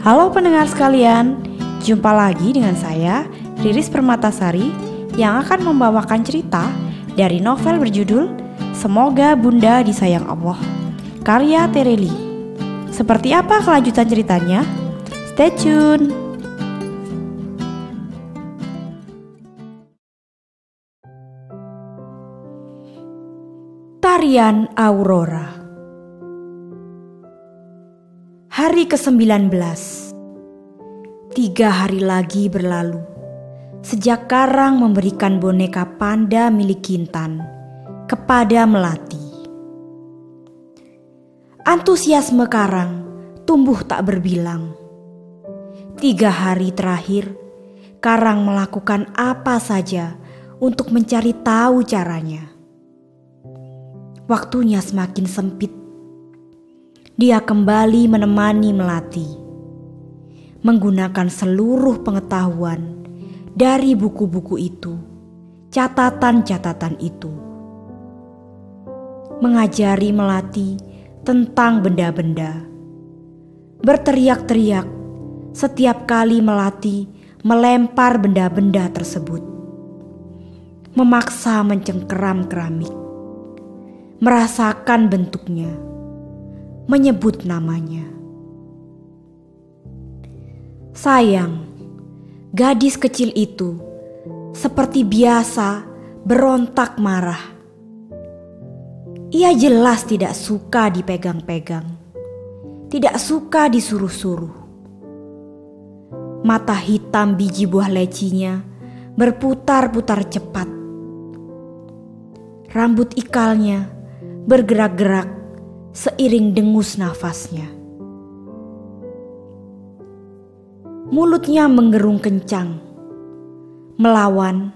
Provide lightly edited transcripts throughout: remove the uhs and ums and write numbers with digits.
Halo pendengar sekalian, jumpa lagi dengan saya, Riris Permatasari, yang akan membawakan cerita dari novel berjudul Semoga Bunda Disayang Allah, karya Tereli. Seperti apa kelanjutan ceritanya? Stay tune! Tarian Aurora. Hari ke-19. 3 hari lagi berlalu sejak Karang memberikan boneka panda milik Kintan kepada Melati. Antusiasme Karang tumbuh tak berbilang. 3 hari terakhir, Karang melakukan apa saja untuk mencari tahu caranya. Waktunya semakin sempit. Dia kembali menemani Melati, menggunakan seluruh pengetahuan dari buku-buku itu, catatan-catatan itu. Mengajari Melati tentang benda-benda. Berteriak-teriak setiap kali Melati melempar benda-benda tersebut. Memaksa mencengkeram keramik. Merasakan bentuknya. Menyebut namanya. Sayang, gadis kecil itu seperti biasa berontak marah. Ia jelas tidak suka dipegang-pegang, tidak suka disuruh-suruh. Mata hitam biji buah lecinya berputar-putar cepat. Rambut ikalnya bergerak-gerak seiring dengus nafasnya. Mulutnya menggerung kencang, melawan,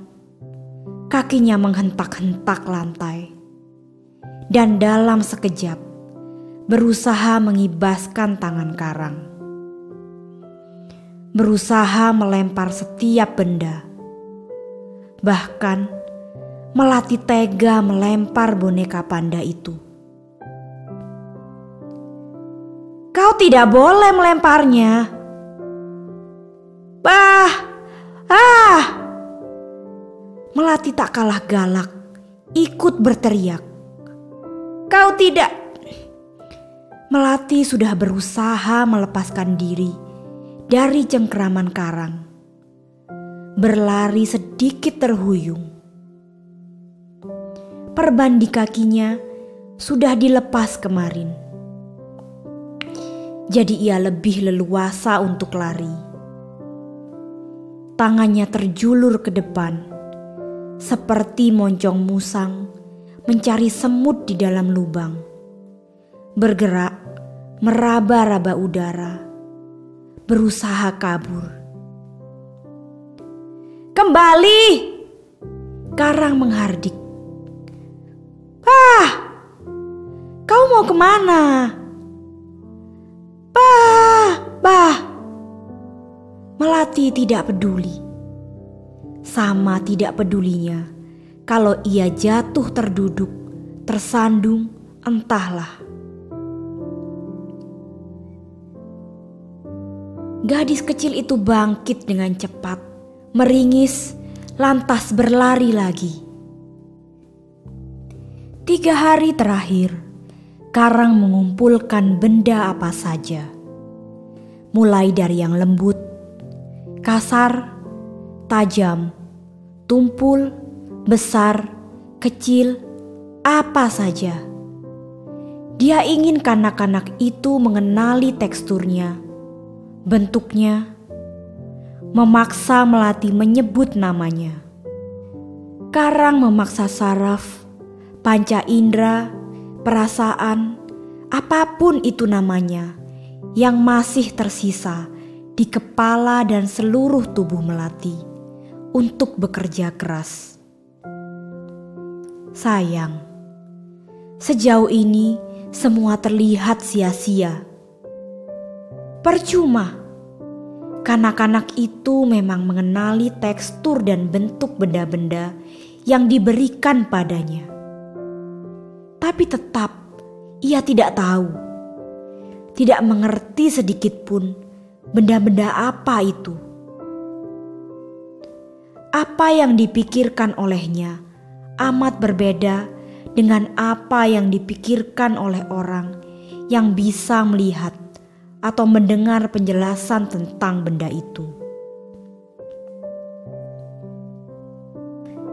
kakinya menghentak-hentak lantai, dan dalam sekejap berusaha mengibaskan tangan Karang. Berusaha melempar setiap benda. Bahkan Melati tega melempar boneka panda itu. Kau tidak boleh melemparnya. Bah! Ah! Melati tak kalah galak, ikut berteriak. Kau tidak. Melati sudah berusaha melepaskan diri dari cengkeraman Karang. Berlari sedikit terhuyung. Perban di kakinya sudah dilepas kemarin. Jadi ia lebih leluasa untuk lari. Tangannya terjulur ke depan, seperti moncong musang mencari semut di dalam lubang. Bergerak, meraba-raba udara, berusaha kabur. Kembali! Karang menghardik. Kau mau kemana? Bah! Melati tidak peduli. Sama tidak pedulinya kalau ia jatuh terduduk, tersandung, entahlah. Gadis kecil itu bangkit dengan cepat, meringis, lantas berlari lagi. 3 hari terakhir, Karang mengumpulkan benda apa saja. Mulai dari yang lembut, kasar, tajam, tumpul, besar, kecil, apa saja. Dia ingin kanak-kanak itu mengenali teksturnya, bentuknya, memaksa Melati menyebut namanya. Karang memaksa saraf, panca indera, perasaan, apapun itu namanya, yang masih tersisa di kepala dan seluruh tubuh Melati untuk bekerja keras. Sayang, sejauh ini semua terlihat sia-sia. Percuma, kanak-kanak itu memang mengenali tekstur dan bentuk benda-benda yang diberikan padanya. Tapi tetap ia tidak tahu, tidak mengerti sedikit pun Benda-benda apa itu? Apa yang dipikirkan olehnya amat berbeda dengan apa yang dipikirkan oleh orang yang bisa melihat atau mendengar penjelasan tentang benda itu.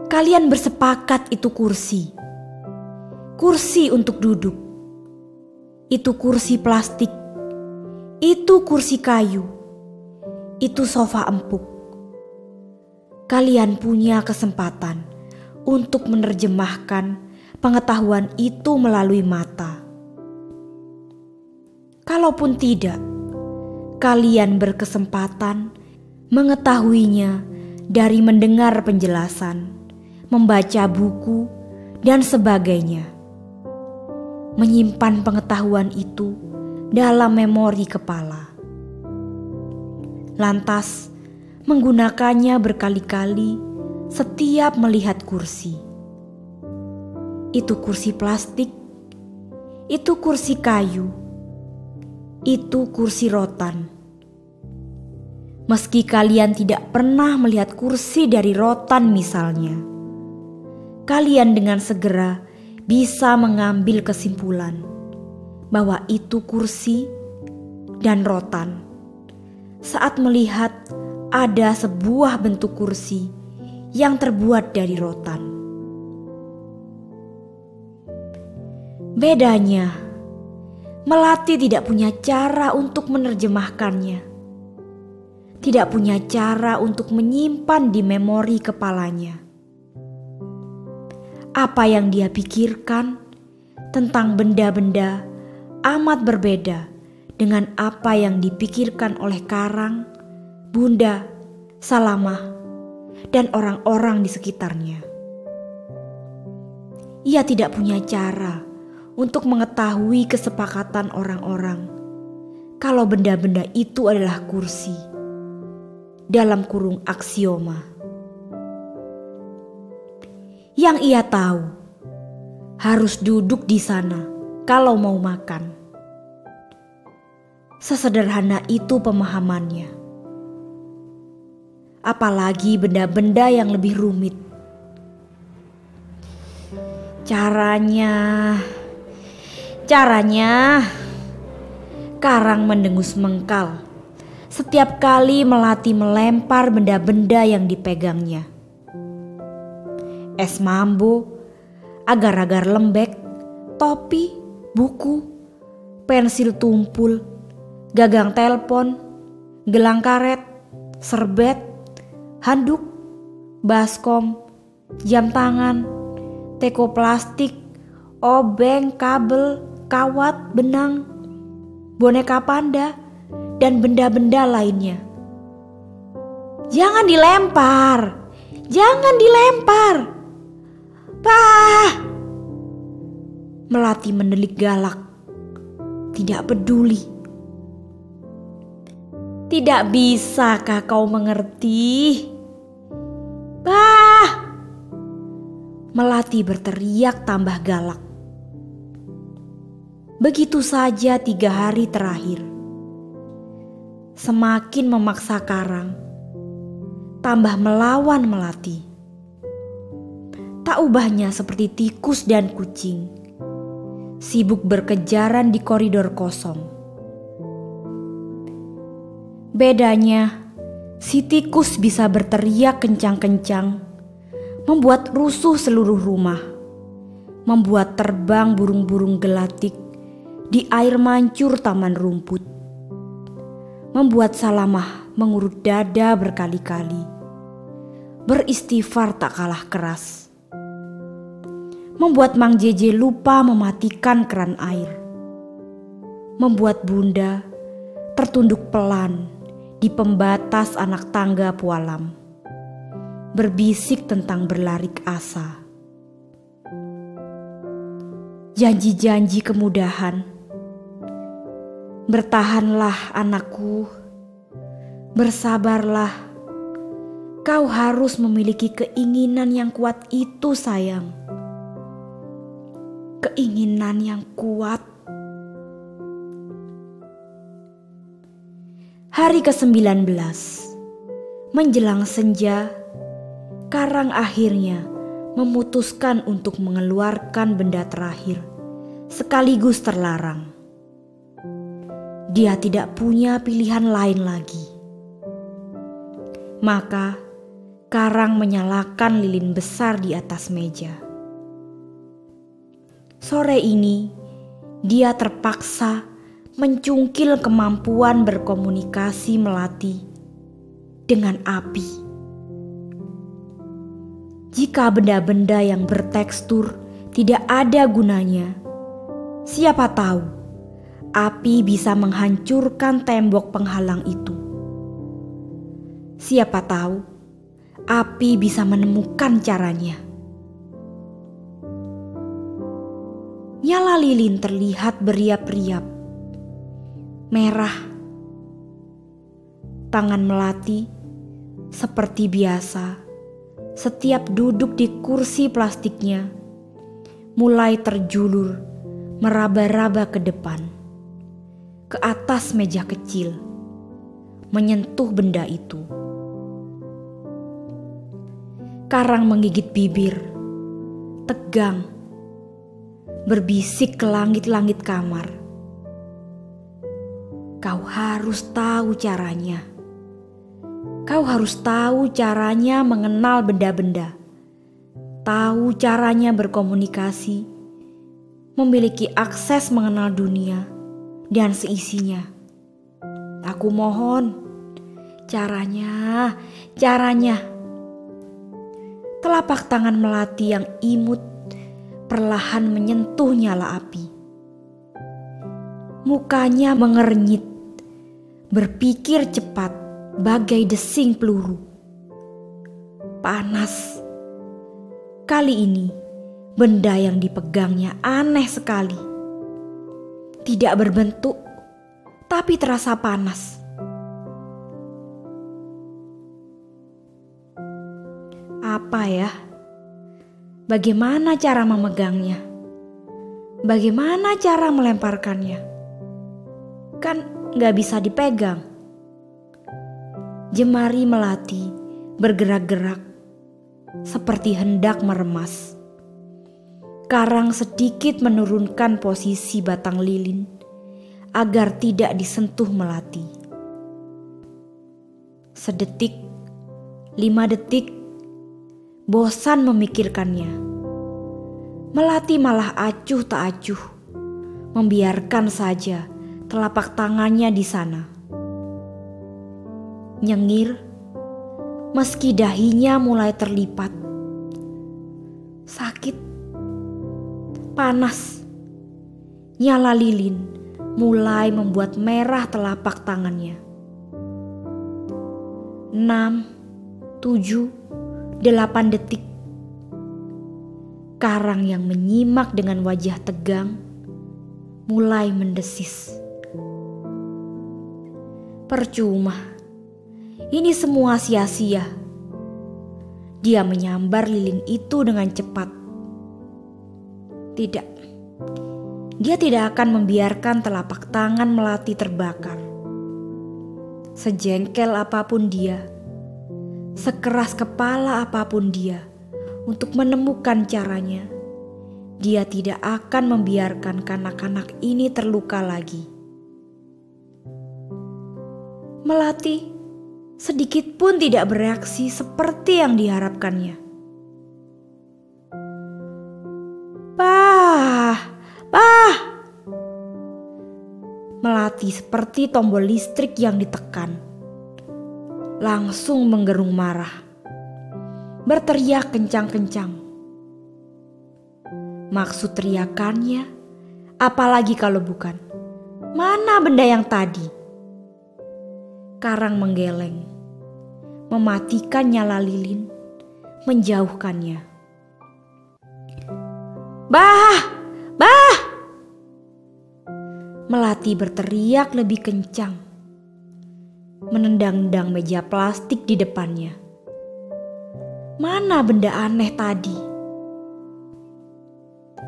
Kalian bersepakat itu kursi. Kursi untuk duduk. Itu kursi plastik. Itu kursi kayu. Itu sofa empuk. Kalian punya kesempatan untuk menerjemahkan pengetahuan itu melalui mata. Kalaupun tidak, kalian berkesempatan mengetahuinya dari mendengar penjelasan, membaca buku, dan sebagainya. Menyimpan pengetahuan itu dalam memori kepala. Lantas, menggunakannya berkali-kali setiap melihat kursi. Itu kursi plastik, itu kursi kayu, itu kursi rotan. Meski kalian tidak pernah melihat kursi dari rotan misalnya, kalian dengan segera bisa mengambil kesimpulan bahwa itu kursi dan rotan saat melihat ada sebuah bentuk kursi yang terbuat dari rotan. Bedanya, Melati tidak punya cara untuk menerjemahkannya. Tidak punya cara untuk menyimpan di memori kepalanya. Apa yang dia pikirkan tentang benda-benda amat berbeda dengan apa yang dipikirkan oleh Karang, Bunda, Salamah, dan orang-orang di sekitarnya. Ia tidak punya cara untuk mengetahui kesepakatan orang-orang kalau benda-benda itu adalah kursi, dalam kurung aksioma. Yang ia tahu, harus duduk di sana kalau mau makan. Sesederhana itu pemahamannya. Apalagi benda-benda yang lebih rumit. Caranya, Karang mendengus mengkal setiap kali Melati melempar benda-benda yang dipegangnya. Es mambo, agar-agar lembek, topi, buku, pensil tumpul, gagang telepon, gelang karet, serbet, handuk, baskom, jam tangan, teko plastik, obeng, kabel, kawat, benang, boneka panda, dan benda-benda lainnya. Jangan dilempar! Jangan dilempar! Bah! Melati mendelik galak, tidak peduli. Tidak bisakah kau mengerti? Bah! Melati berteriak tambah galak. Begitu saja 3 hari terakhir. Semakin memaksa Karang, tambah melawan Melati. Tak ubahnya seperti tikus dan kucing, sibuk berkejaran di koridor kosong. Bedanya, si tikus bisa berteriak kencang-kencang, membuat rusuh seluruh rumah, membuat terbang burung-burung gelatik di air mancur taman rumput, membuat Salamah mengurut dada berkali-kali, beristighfar tak kalah keras, membuat Mang Jeje lupa mematikan keran air, membuat Bunda tertunduk pelan di pembatas anak tangga Pualam, berbisik tentang berlarik asa. Janji-janji kemudahan. Bertahanlah anakku, bersabarlah. Kau harus memiliki keinginan yang kuat itu, sayang. Keinginan yang kuat. Hari ke-19. Menjelang senja, Karang akhirnya memutuskan untuk mengeluarkan benda terakhir sekaligus terlarang. Dia tidak punya pilihan lain lagi. Maka Karang menyalakan lilin besar di atas meja. Sore ini dia terpaksa mencungkil kemampuan berkomunikasi Melati dengan api. Jika benda-benda yang bertekstur tidak ada gunanya, siapa tahu api bisa menghancurkan tembok penghalang itu. Siapa tahu api bisa menemukan caranya. Nyala lilin terlihat beriap-riap, merah. Tangan Melati seperti biasa, setiap duduk di kursi plastiknya, mulai terjulur meraba-raba ke depan, ke atas meja kecil, menyentuh benda itu. Karang menggigit bibir, tegang, berbisik ke langit-langit kamar. Kau harus tahu caranya. Kau harus tahu caranya mengenal benda-benda, tahu caranya berkomunikasi, memiliki akses mengenal dunia dan seisinya. Aku mohon, caranya. Telapak tangan Melati yang imut perlahan menyentuh nyala api. Mukanya mengernyit, berpikir cepat bagai desing peluru. Panas. Kali ini benda yang dipegangnya aneh sekali. Tidak berbentuk, tapi terasa panas. Apa ya? Bagaimana cara memegangnya? Bagaimana cara melemparkannya? Kan gak bisa dipegang. Jemari Melati bergerak-gerak seperti hendak meremas. Karang sedikit menurunkan posisi batang lilin agar tidak disentuh Melati. Sedetik, 5 detik, bosan memikirkannya. Melati malah acuh tak acuh, membiarkan saja telapak tangannya di sana. Nyengir, meski dahinya mulai terlipat. Sakit, panas. Nyala lilin mulai membuat merah telapak tangannya. 6, 7, 8 detik. Karang yang menyimak dengan wajah tegang mulai mendesis. Percuma, ini semua sia-sia. Dia menyambar lilin itu dengan cepat. Tidak, dia tidak akan membiarkan telapak tangan Melati terbakar. Sejengkel apapun dia, sekeras kepala apapun dia untuk menemukan caranya, dia tidak akan membiarkan kanak-kanak ini terluka lagi. Melati sedikit pun tidak bereaksi seperti yang diharapkannya. Bah! Melati seperti tombol listrik yang ditekan. Langsung menggerung marah. Berteriak kencang-kencang. Maksud teriakannya, apalagi kalau bukan, mana benda yang tadi? Karang menggeleng, mematikan nyala lilin, menjauhkannya. Bah! Melati berteriak lebih kencang, menendang-endang meja plastik di depannya. Mana benda aneh tadi?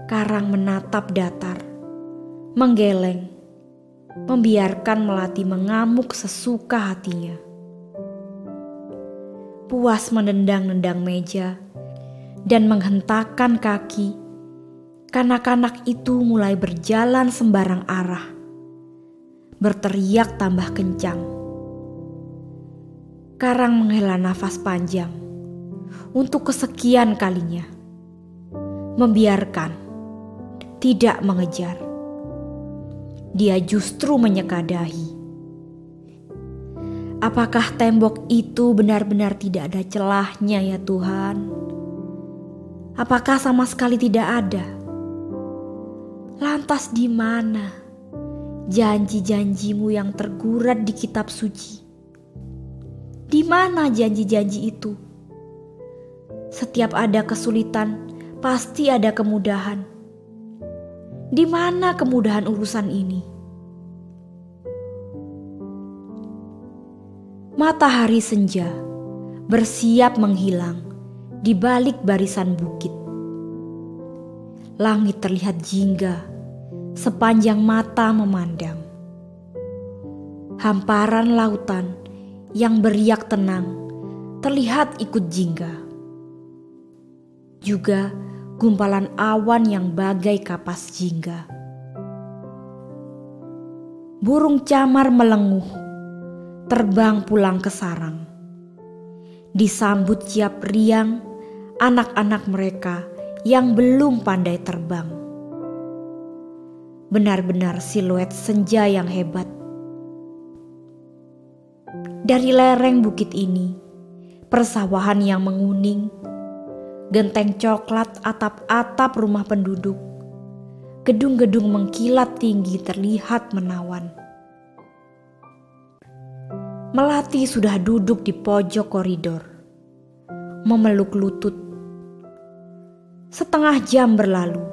Karang menatap datar, menggeleng, membiarkan Melati mengamuk sesuka hatinya. Puas menendang-nendang meja dan menghentakkan kaki, kanak-kanak itu mulai berjalan sembarang arah, berteriak tambah kencang. Karang menghela nafas panjang untuk kesekian kalinya, membiarkan, tidak mengejar. Dia justru menyekadahi. Apakah tembok itu benar-benar tidak ada celahnya ya Tuhan? Apakah sama sekali tidak ada? Lantas di mana janji-janjimu yang tergurat di kitab suci? Di mana janji-janji itu? Setiap ada kesulitan, pasti ada kemudahan. Di mana kemudahan urusan ini? Matahari senja bersiap menghilang di balik barisan bukit. Langit terlihat jingga sepanjang mata memandang. Hamparan lautan yang beriak tenang terlihat ikut jingga. Juga gumpalan awan yang bagai kapas jingga. Burung camar melenguh, terbang pulang ke sarang. Disambut ciap riang anak-anak mereka yang belum pandai terbang. Benar-benar siluet senja yang hebat. Dari lereng bukit ini, persawahan yang menguning, genteng coklat atap-atap rumah penduduk, gedung-gedung mengkilat tinggi terlihat menawan. Melati sudah duduk di pojok koridor, memeluk lutut. Setengah jam berlalu.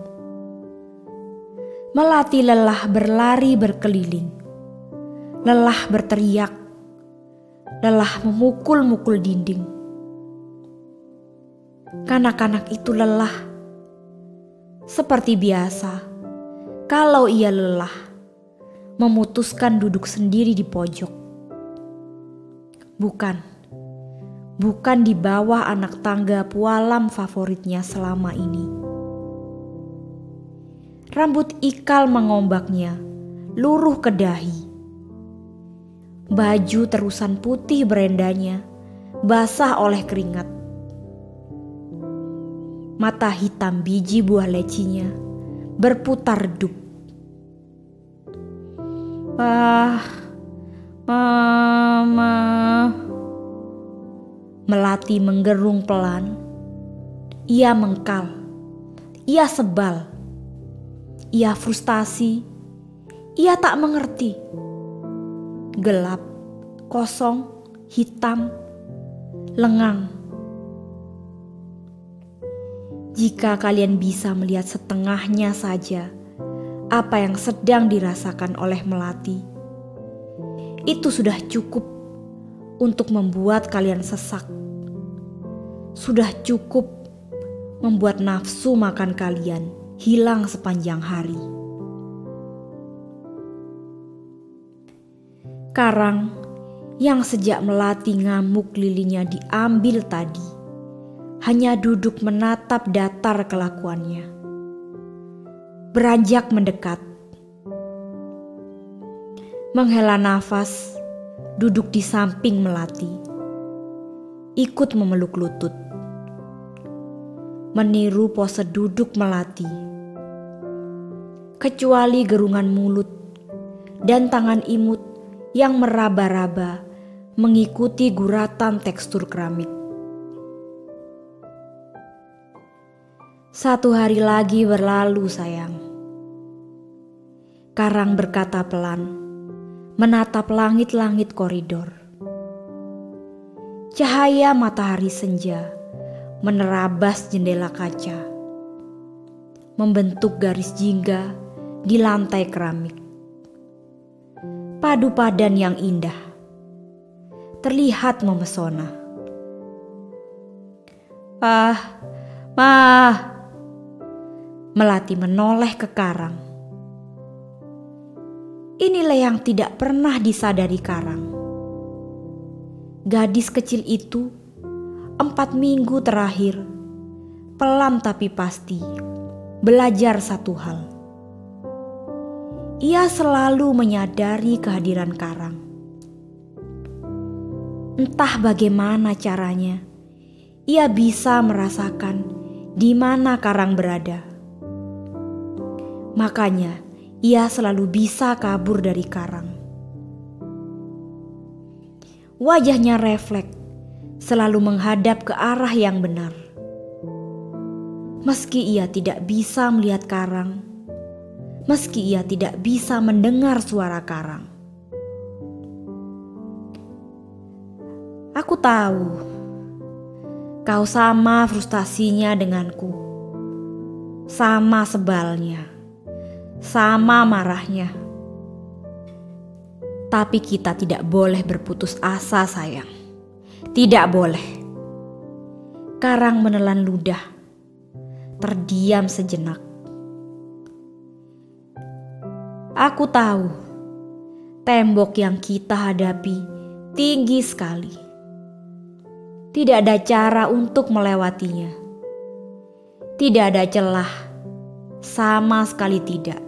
Melati lelah berlari berkeliling, lelah berteriak, lelah memukul-mukul dinding. Kanak-kanak itu lelah. Seperti biasa, kalau ia lelah, memutuskan duduk sendiri di pojok. Bukan di bawah anak tangga pualam favoritnya selama ini. Rambut ikal mengombaknya, luruh ke dahi. Baju terusan putih berendanya, basah oleh keringat. Mata hitam biji buah lecinya berputar redup. Mama. Melati menggerung pelan. Ia mengkal. Ia sebal. Ia frustasi. Ia tak mengerti. Gelap, kosong, hitam, lengang. Jika kalian bisa melihat setengahnya saja apa yang sedang dirasakan oleh Melati, itu sudah cukup untuk membuat kalian sesak. Sudah cukup membuat nafsu makan kalian hilang sepanjang hari. Karang yang sejak Melati ngamuk lilinnya diambil tadi, hanya duduk menatap datar kelakuannya. Beranjak mendekat. Menghela nafas, duduk di samping Melati. Ikut memeluk lutut. Meniru pose duduk Melati. Kecuali gerungan mulut dan tangan imut yang meraba-raba mengikuti guratan tekstur keramik. 1 hari lagi berlalu sayang. Karang berkata pelan, menatap langit-langit koridor. Cahaya matahari senja menerabas jendela kaca, membentuk garis jingga di lantai keramik. Padu padan yang indah, terlihat memesona. Melati menoleh ke Karang. Inilah yang tidak pernah disadari Karang. Gadis kecil itu 4 minggu terakhir pelan tapi pasti belajar satu hal. Ia selalu menyadari kehadiran Karang. Entah bagaimana caranya, ia bisa merasakan di mana Karang berada. Makanya ia selalu bisa kabur dari Karang. Wajahnya refleks, selalu menghadap ke arah yang benar. Meski ia tidak bisa melihat Karang, meski ia tidak bisa mendengar suara Karang. Aku tahu, kau sama frustasinya denganku, sama sebalnya, sama marahnya. Tapi kita tidak boleh berputus asa, sayang. Tidak boleh. Karang menelan ludah, terdiam sejenak. Aku tahu, tembok yang kita hadapi tinggi sekali. Tidak ada cara untuk melewatinya. Tidak ada celah, sama sekali tidak.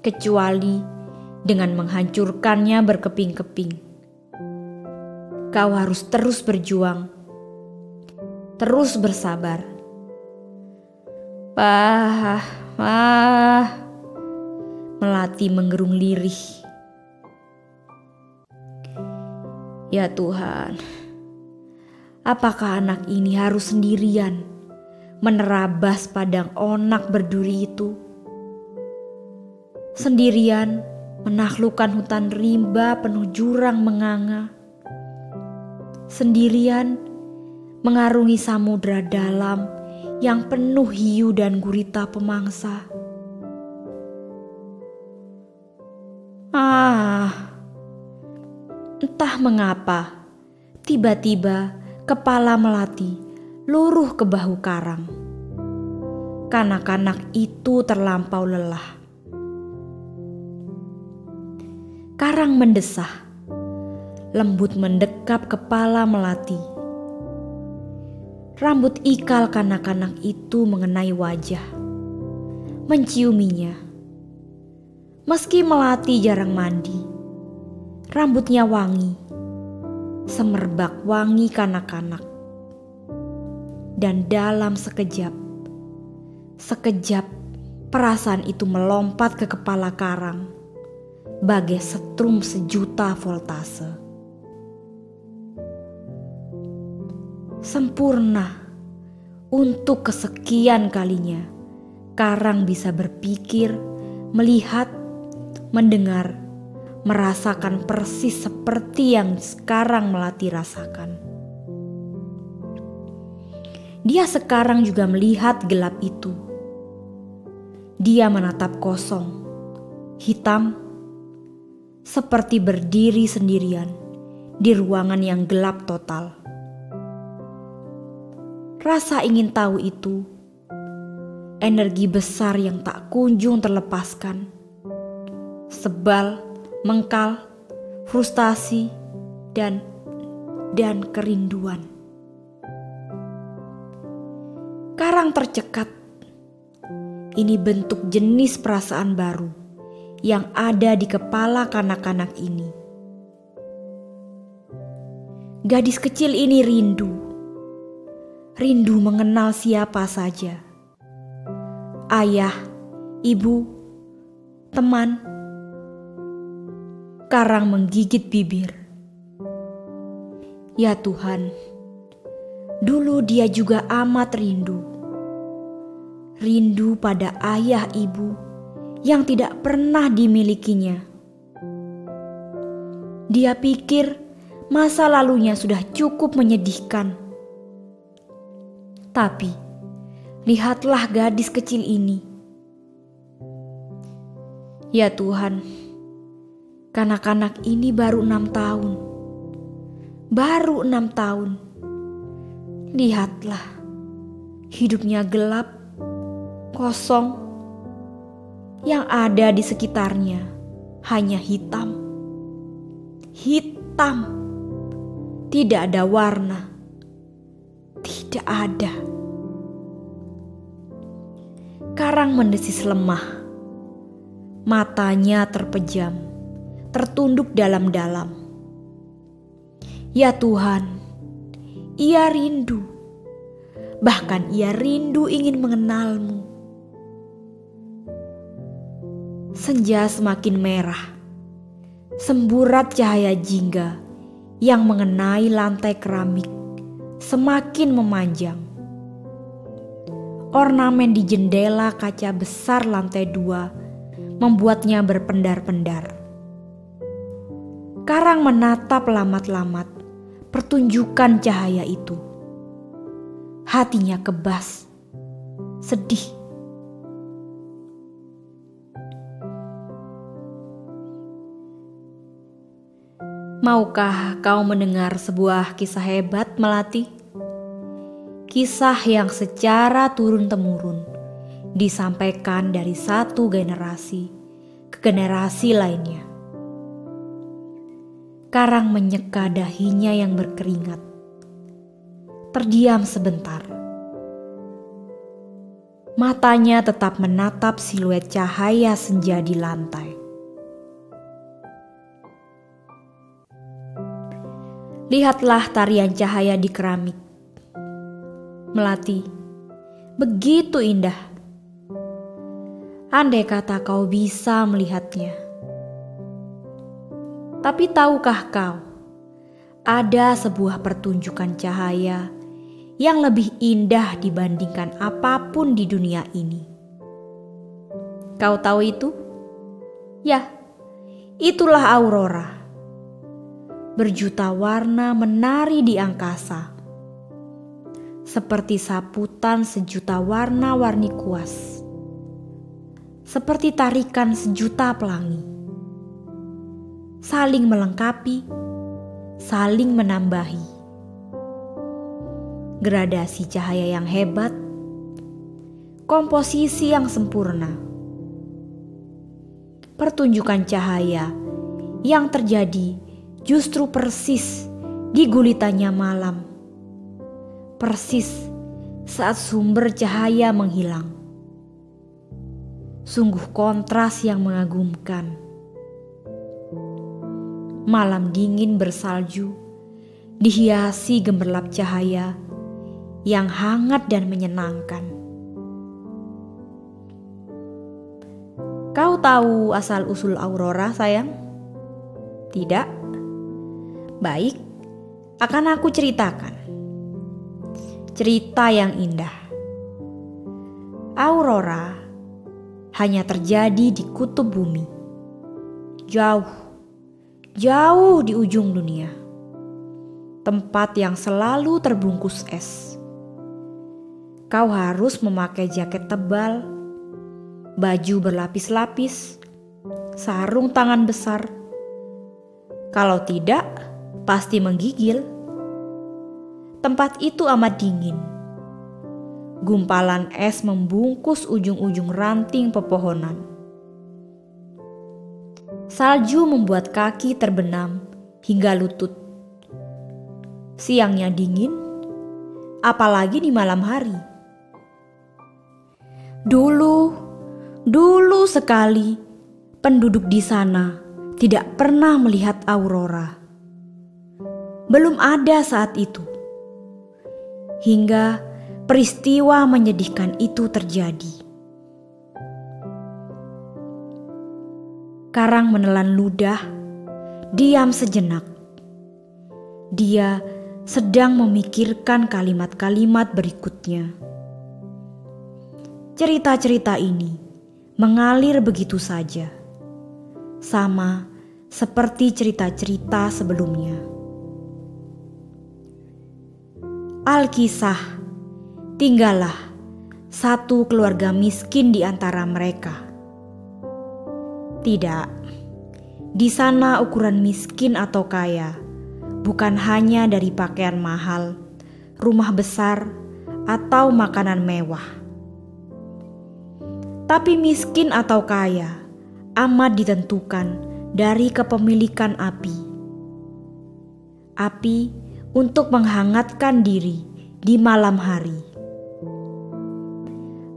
Kecuali dengan menghancurkannya berkeping-keping. Kau harus terus berjuang, terus bersabar. Melati menggerung lirih. Ya Tuhan, apakah anak ini harus sendirian menerabas padang onak berduri itu? Sendirian menaklukkan hutan rimba penuh jurang menganga. Sendirian mengarungi samudra dalam yang penuh hiu dan gurita pemangsa. Entah mengapa, tiba-tiba kepala Melati luruh ke bahu Karang. Kanak-kanak itu terlampau lelah. Karang mendesah, lembut mendekap kepala Melati. Rambut ikal kanak-kanak itu mengenai wajah, menciuminya. Meski Melati jarang mandi, rambutnya wangi, semerbak wangi kanak-kanak. Dan dalam sekejap perasaan itu melompat ke kepala Karang bagai setrum sejuta voltase. Sempurna. Untuk kesekian kalinya Karang bisa berpikir, melihat, mendengar, merasakan persis seperti yang sekarang Melati rasakan. Dia sekarang juga melihat gelap itu. Dia menatap kosong, hitam, seperti berdiri sendirian di ruangan yang gelap total. Rasa ingin tahu itu, energi besar yang tak kunjung terlepaskan. Sebal, mengkal, frustasi, dan kerinduan. Karang tercekat. Ini bentuk jenis perasaan baru yang ada di kepala kanak-kanak ini. Gadis kecil ini rindu mengenal siapa saja. Ayah, ibu, teman. Karang menggigit bibir. Ya Tuhan, dulu dia juga amat rindu pada ayah ibu yang tidak pernah dimilikinya. Dia pikir masa lalunya sudah cukup menyedihkan. Tapi lihatlah gadis kecil ini. Ya Tuhan, kanak-kanak ini baru 6 tahun. Baru 6 tahun. Lihatlah, hidupnya gelap, kosong. Yang ada di sekitarnya hanya hitam. Hitam. Tidak ada warna. Tidak ada. Karang mendesis lemah. Matanya terpejam, tertunduk dalam-dalam. Ya Tuhan, ia rindu. Bahkan ia rindu ingin mengenalmu. Senja semakin merah. Semburat cahaya jingga yang mengenai lantai keramik semakin memanjang. Ornamen di jendela kaca besar lantai 2 membuatnya berpendar-pendar. Karang menatap lamat-lamat pertunjukan cahaya itu. Hatinya kebas, sedih. Maukah kau mendengar sebuah kisah hebat, Melati? Kisah yang secara turun-temurun disampaikan dari satu generasi ke generasi lainnya. Karang menyeka dahinya yang berkeringat. Terdiam sebentar. Matanya tetap menatap siluet cahaya senja di lantai. Lihatlah tarian cahaya di keramik. Melati, begitu indah. Andai kata kau bisa melihatnya. Tapi tahukah kau, ada sebuah pertunjukan cahaya yang lebih indah dibandingkan apapun di dunia ini. Kau tahu itu? Ya, itulah aurora. Berjuta warna menari di angkasa. Seperti saputan sejuta warna-warni kuas. Seperti tarikan sejuta pelangi. Saling melengkapi, saling menambahi. Gradasi cahaya yang hebat, komposisi yang sempurna. Pertunjukan cahaya yang terjadi justru persis di gulitannya malam. Persis saat sumber cahaya menghilang. Sungguh kontras yang mengagumkan. Malam dingin bersalju, dihiasi gemerlap cahaya yang hangat dan menyenangkan. Kau tahu asal-usul aurora, sayang? Tidak? Baik, akan aku ceritakan. Cerita yang indah. Aurora hanya terjadi di kutub bumi. Jauh, jauh di ujung dunia. Tempat yang selalu terbungkus es. Kau harus memakai jaket tebal, baju berlapis-lapis, sarung tangan besar. Kalau tidak, pasti menggigil. Tempat itu amat dingin. Gumpalan es membungkus ujung-ujung ranting pepohonan. Salju membuat kaki terbenam hingga lutut. Siangnya dingin, apalagi di malam hari. Dulu sekali penduduk di sana tidak pernah melihat aurora. Belum ada saat itu. Hingga peristiwa menyedihkan itu terjadi. Karang menelan ludah, diam sejenak. Dia sedang memikirkan kalimat-kalimat berikutnya. Cerita-cerita ini mengalir begitu saja, sama seperti cerita-cerita sebelumnya. Alkisah, tinggallah satu keluarga miskin di antara mereka. Tidak, di sana ukuran miskin atau kaya bukan hanya dari pakaian mahal, rumah besar, atau makanan mewah. Tapi miskin atau kaya amat ditentukan dari kepemilikan api. Api untuk menghangatkan diri di malam hari.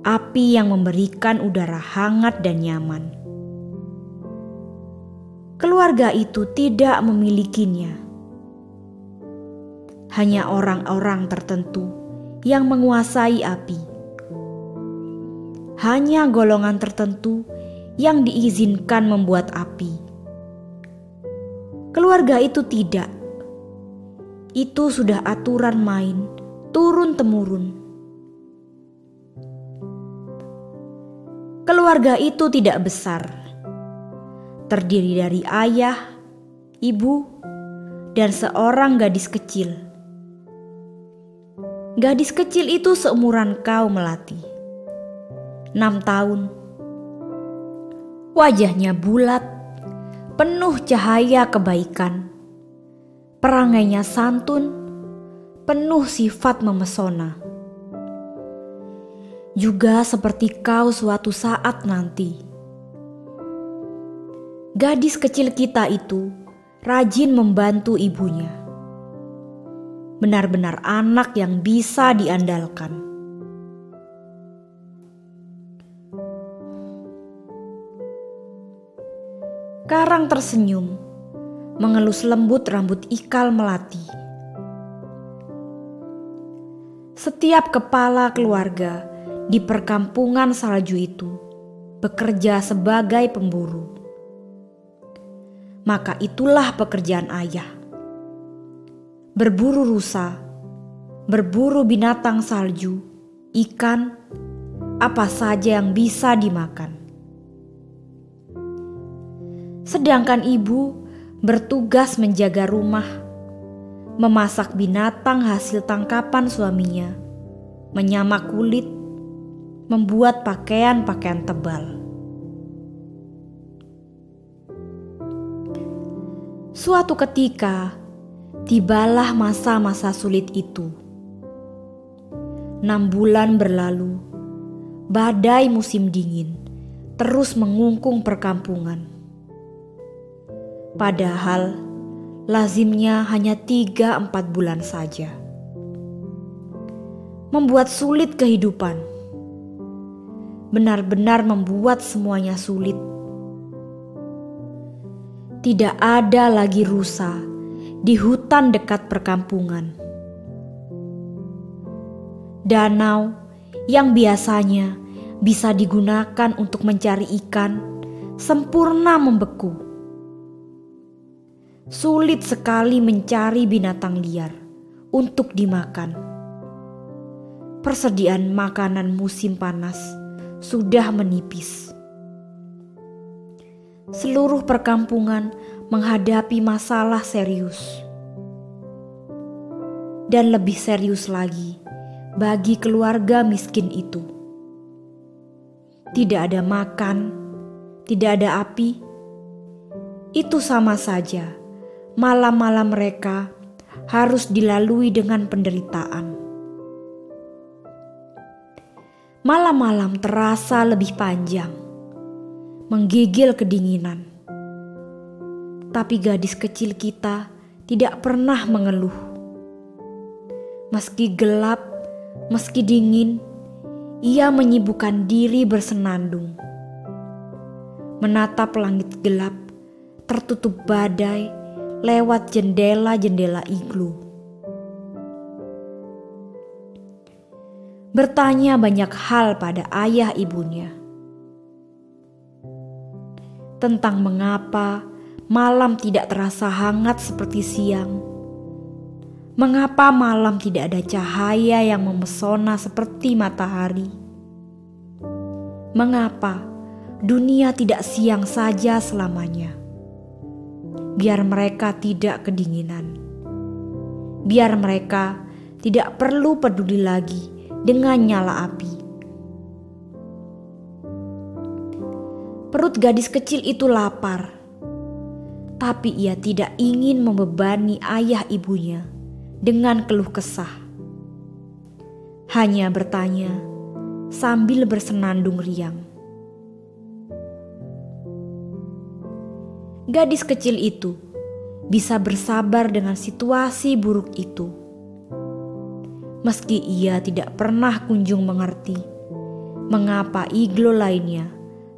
Api yang memberikan udara hangat dan nyaman. Keluarga itu tidak memilikinya. Hanya orang-orang tertentu yang menguasai api. Hanya golongan tertentu yang diizinkan membuat api. Keluarga itu tidak. Itu sudah aturan main turun-temurun. Keluarga itu tidak besar. Terdiri dari ayah, ibu, dan seorang gadis kecil. Gadis kecil itu seumuran kau, Melati. 6 tahun. Wajahnya bulat, penuh cahaya kebaikan. Perangainya santun, penuh sifat memesona. Juga seperti kau suatu saat nanti. Gadis kecil kita itu rajin membantu ibunya. Benar-benar anak yang bisa diandalkan. Karang tersenyum, mengelus lembut rambut ikal Melati. Setiap kepala keluarga di perkampungan salju itu bekerja sebagai pemburu. Maka itulah pekerjaan ayah. Berburu rusa, berburu binatang salju, ikan, apa saja yang bisa dimakan. Sedangkan ibu bertugas menjaga rumah, memasak binatang hasil tangkapan suaminya, menyamak kulit, membuat pakaian-pakaian tebal. Suatu ketika, tibalah masa-masa sulit itu. 6 bulan berlalu, badai musim dingin terus mengungkung perkampungan. Padahal, lazimnya hanya 3-4 bulan saja. Membuat sulit kehidupan. Benar-benar membuat semuanya sulit. Tidak ada lagi rusa di hutan dekat perkampungan. Danau yang biasanya bisa digunakan untuk mencari ikan sempurna membeku. Sulit sekali mencari binatang liar untuk dimakan. Persediaan makanan musim panas sudah menipis. Seluruh perkampungan menghadapi masalah serius. Dan lebih serius lagi bagi keluarga miskin itu. Tidak ada makan, tidak ada api. Itu sama saja malam-malam mereka harus dilalui dengan penderitaan. Malam-malam terasa lebih panjang, menggigil kedinginan. Tapi gadis kecil kita tidak pernah mengeluh. Meski gelap, meski dingin, ia menyibukkan diri bersenandung. Menatap langit gelap, tertutup badai lewat jendela-jendela iglu. Bertanya banyak hal pada ayah ibunya. Tentang mengapa malam tidak terasa hangat seperti siang. Mengapa malam tidak ada cahaya yang memesona seperti matahari. Mengapa dunia tidak siang saja selamanya. Biar mereka tidak kedinginan. Biar mereka tidak perlu peduli lagi dengan nyala api. Perut gadis kecil itu lapar, tapi ia tidak ingin membebani ayah ibunya dengan keluh kesah. Hanya bertanya sambil bersenandung riang. gadis kecil itu bisa bersabar dengan situasi buruk itu. Meski ia tidak pernah kunjung mengerti mengapa iglo lainnya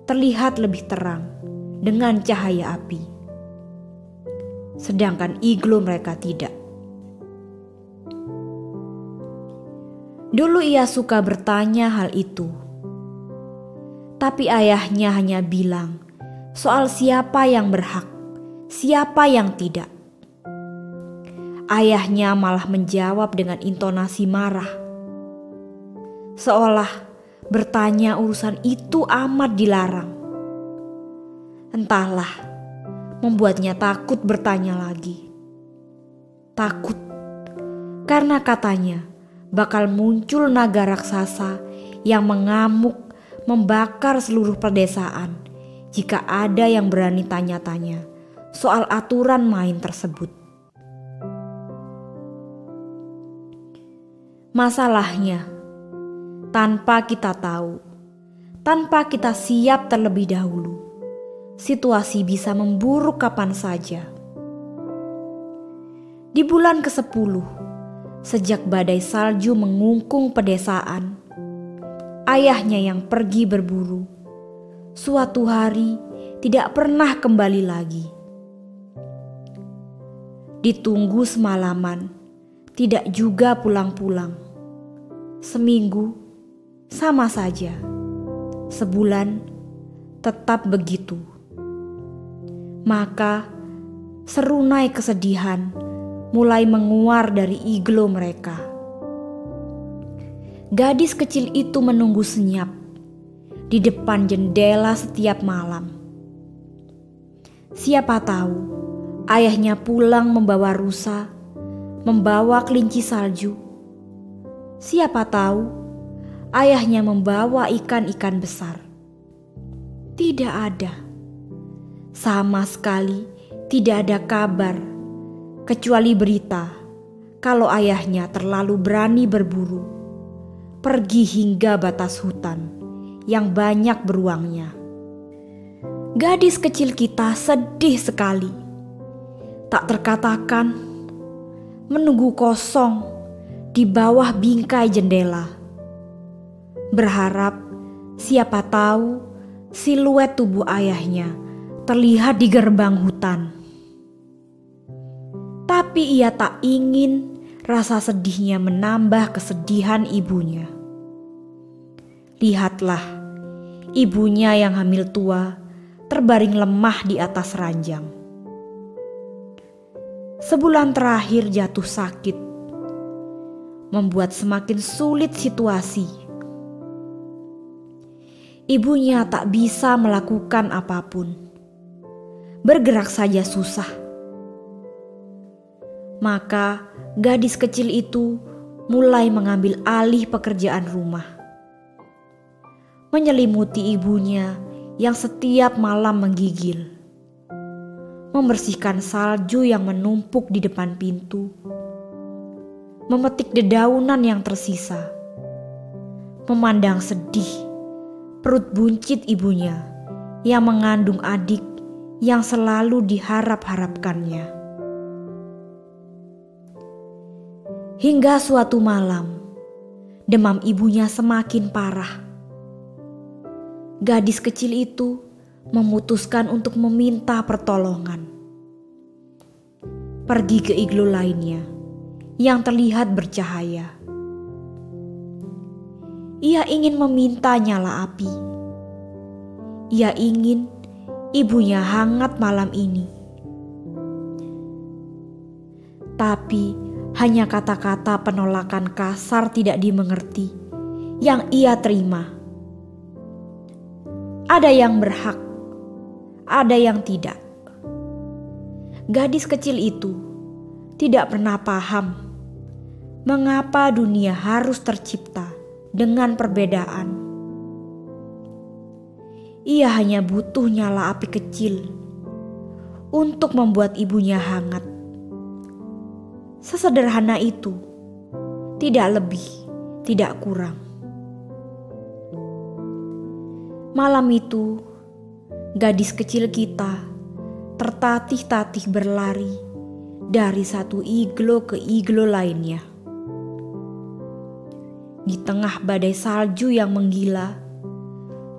terlihat lebih terang dengan cahaya api, sedangkan iglo mereka tidak. Dulu ia suka bertanya hal itu, tapi ayahnya hanya bilang soal siapa yang berhak, siapa yang tidak. Ayahnya malah menjawab dengan intonasi marah, seolah bertanya urusan itu amat dilarang. Entahlah, membuatnya takut bertanya lagi. Takut karena katanya bakal muncul naga raksasa yang mengamuk membakar seluruh pedesaan jika ada yang berani tanya-tanya soal aturan main tersebut. Masalahnya, tanpa kita tahu, tanpa kita siap terlebih dahulu, situasi bisa memburuk kapan saja. Di bulan ke-10, sejak badai salju mengungkung pedesaan, ayahnya yang pergi berburu, suatu hari tidak pernah kembali lagi. Ditunggu semalaman, tidak juga pulang-pulang. Seminggu, sama saja. Sebulan, tetap begitu. Maka, serunai kesedihan mulai menguar dari iglo mereka. Gadis kecil itu menunggu senyap di depan jendela setiap malam. Siapa tahu ayahnya pulang membawa rusa, membawa kelinci salju. Siapa tahu ayahnya membawa ikan-ikan besar. Tidak ada. Sama sekali tidak ada kabar, kecuali berita kalau ayahnya terlalu berani berburu, pergi hingga batas hutan yang banyak beruangnya. Gadis kecil kita sedih sekali, tak terkatakan, menunggu kosong di bawah bingkai jendela, berharap siapa tahu siluet tubuh ayahnya terlihat di gerbang hutan. Tapi ia tak ingin rasa sedihnya menambah kesedihan ibunya. Lihatlah, ibunya yang hamil tua terbaring lemah di atas ranjang. Sebulan terakhir jatuh sakit, membuat semakin sulit situasi. Ibunya tak bisa melakukan apapun, bergerak saja susah. Maka gadis kecil itu mulai mengambil alih pekerjaan rumah, menyelimuti ibunya yang setiap malam menggigil, membersihkan salju yang menumpuk di depan pintu, memetik dedaunan yang tersisa, memandang sedih perut buncit ibunya yang mengandung adik yang selalu diharap-harapkannya. Hingga suatu malam, demam ibunya semakin parah. Gadis kecil itu memutuskan untuk meminta pertolongan. Pergi ke iglo lainnya yang terlihat bercahaya. Ia ingin meminta nyala api. Ia ingin ibunya hangat malam ini. Tapi hanya kata-kata penolakan kasar tidak dimengerti yang ia terima. Ada yang berhak, ada yang tidak. Gadis kecil itu tidak pernah paham mengapa dunia harus tercipta dengan perbedaan. Ia hanya butuh nyala api kecil untuk membuat ibunya hangat. Sesederhana itu, tidak lebih, tidak kurang. Malam itu, gadis kecil kita tertatih-tatih berlari dari satu iglo ke iglo lainnya. Di tengah badai salju yang menggila,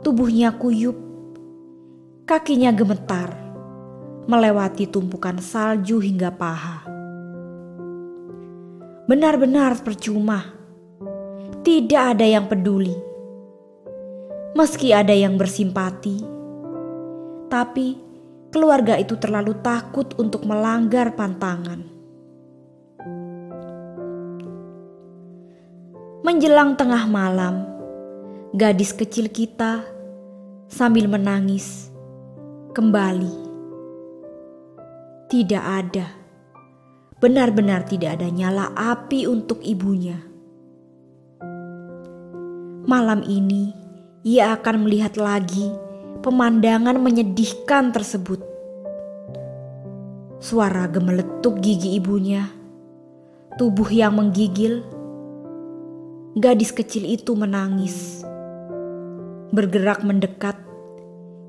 tubuhnya kuyup, kakinya gemetar, melewati tumpukan salju hingga paha. Benar-benar percuma, tidak ada yang peduli. Meski ada yang bersimpati, tapi keluarga itu terlalu takut untuk melanggar pantangan. Menjelang tengah malam, gadis kecil kita sambil menangis kembali. Tidak ada, benar-benar tidak ada nyala api untuk ibunya. Malam ini ia akan melihat lagi pemandangan menyedihkan tersebut. Suara gemeletuk gigi ibunya, tubuh yang menggigil. Gadis kecil itu menangis, bergerak mendekat,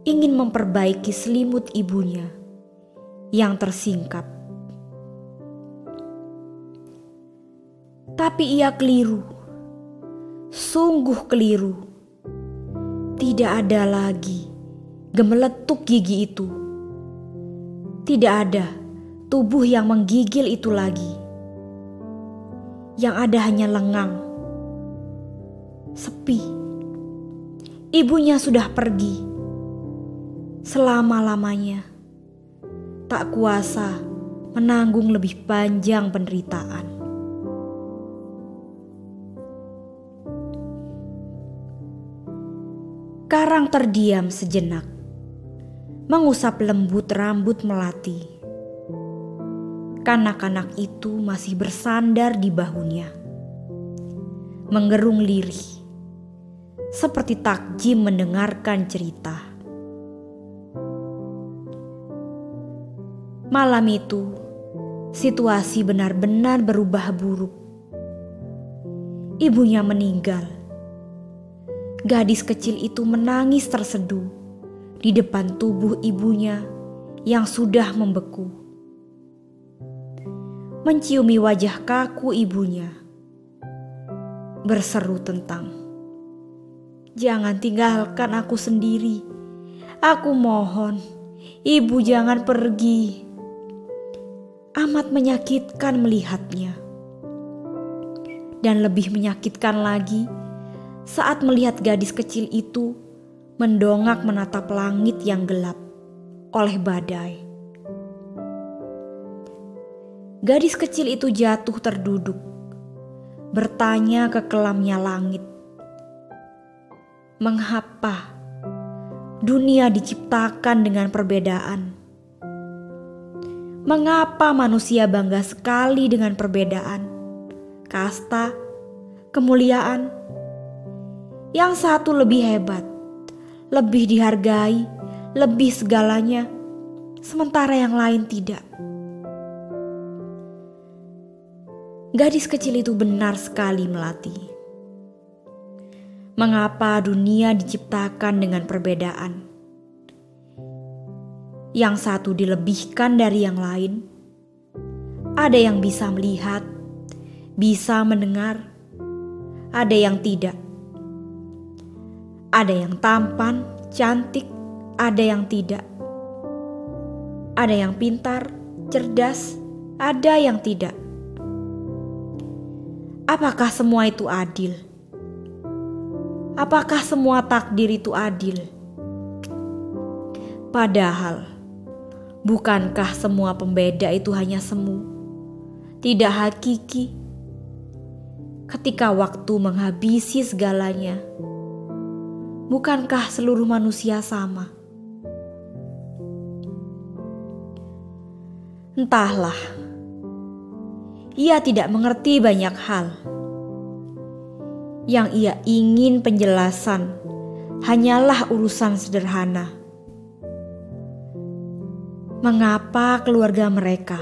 ingin memperbaiki selimut ibunya yang tersingkap. Tapi ia keliru, sungguh keliru. Tidak ada lagi gemeletuk gigi itu. Tidak ada tubuh yang menggigil itu lagi. Yang ada hanya lengang, sepi. Ibunya sudah pergi selama-lamanya, tak kuasa menanggung lebih panjang penderitaan. Karang terdiam sejenak, mengusap lembut rambut melati. Kanak-kanak itu masih bersandar di bahunya, menggerung lirih, seperti takjim mendengarkan cerita. Malam itu, situasi benar-benar berubah buruk. Ibunya meninggal. Gadis kecil itu menangis terseduh di depan tubuh ibunya yang sudah membeku. Menciumi wajah kaku ibunya, berseru tentang, "Jangan tinggalkan aku sendiri. Aku mohon, ibu jangan pergi." Amat menyakitkan melihatnya. Dan lebih menyakitkan lagi saat melihat gadis kecil itu mendongak menatap langit yang gelap oleh badai. Gadis kecil itu jatuh terduduk, bertanya ke kelamnya langit, "Mengapa dunia diciptakan dengan perbedaan? Mengapa manusia bangga sekali dengan perbedaan, kasta, kemuliaan? Yang satu lebih hebat, lebih dihargai, lebih segalanya, sementara yang lain tidak." Gadis kecil itu benar sekali melati. Mengapa dunia diciptakan dengan perbedaan? Yang satu dilebihkan dari yang lain. Ada yang bisa melihat, bisa mendengar, ada yang tidak. Ada yang tampan, cantik, ada yang tidak. Ada yang pintar, cerdas, ada yang tidak. Apakah semua itu adil? Apakah semua takdir itu adil? Padahal, bukankah semua pembeda itu hanya semu, tidak hakiki? Ketika waktu menghabisi segalanya, bukankah seluruh manusia sama? Entahlah, ia tidak mengerti banyak hal. Yang ia ingin penjelasan hanyalah urusan sederhana. Mengapa keluarga mereka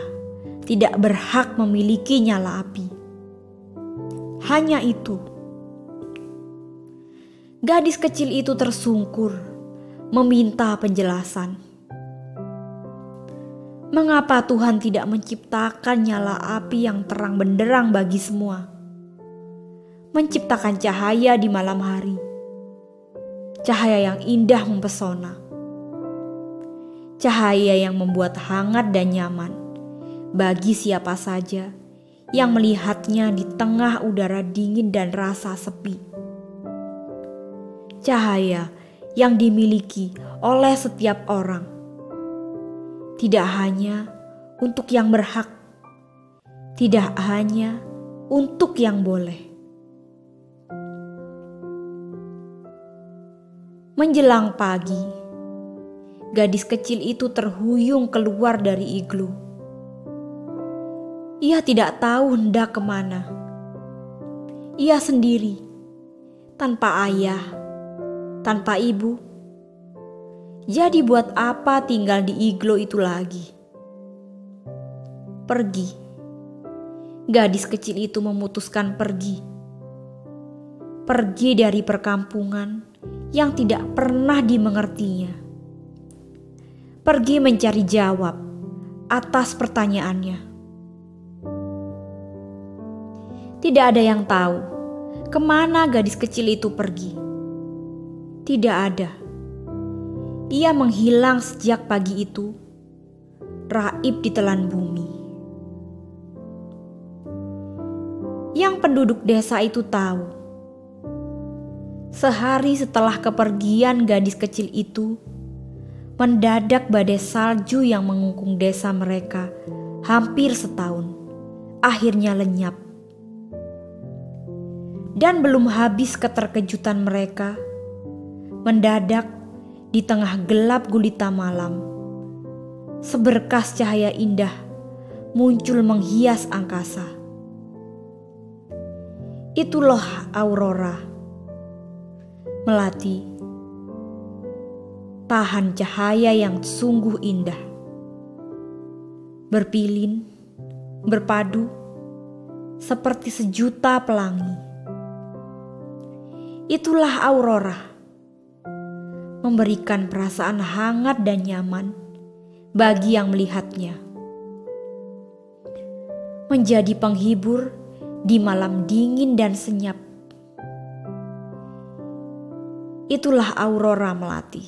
tidak berhak memiliki nyala api? Hanya itu. Gadis kecil itu tersungkur, meminta penjelasan. Mengapa Tuhan tidak menciptakan nyala api yang terang benderang bagi semua? Menciptakan cahaya di malam hari, cahaya yang indah mempesona, cahaya yang membuat hangat dan nyaman bagi siapa saja yang melihatnya di tengah udara dingin dan rasa sepi. Cahaya yang dimiliki oleh setiap orang, tidak hanya untuk yang berhak, tidak hanya untuk yang boleh. Menjelang pagi, gadis kecil itu terhuyung keluar dari iglu. Ia tidak tahu hendak kemana. Ia sendiri, tanpa ayah, tanpa ibu. Jadi buat apa tinggal di iglo itu lagi? Pergi. Gadis kecil itu memutuskan pergi. Pergi dari perkampungan yang tidak pernah dimengertinya. Pergi mencari jawab atas pertanyaannya. Tidak ada yang tahu kemana gadis kecil itu pergi. Tidak ada. Ia menghilang sejak pagi itu, raib ditelan bumi. Yang penduduk desa itu tahu, sehari setelah kepergian gadis kecil itu, mendadak badai salju yang mengungkung desa mereka hampir setahun, akhirnya lenyap. Dan belum habis keterkejutan mereka, mendadak di tengah gelap gulita malam, seberkas cahaya indah muncul menghias angkasa. Itulah aurora. Melati, tahan cahaya yang sungguh indah. Berpilin, berpadu, seperti sejuta pelangi. Itulah aurora, memberikan perasaan hangat dan nyaman bagi yang melihatnya. Menjadi penghibur di malam dingin dan senyap. Itulah aurora melati.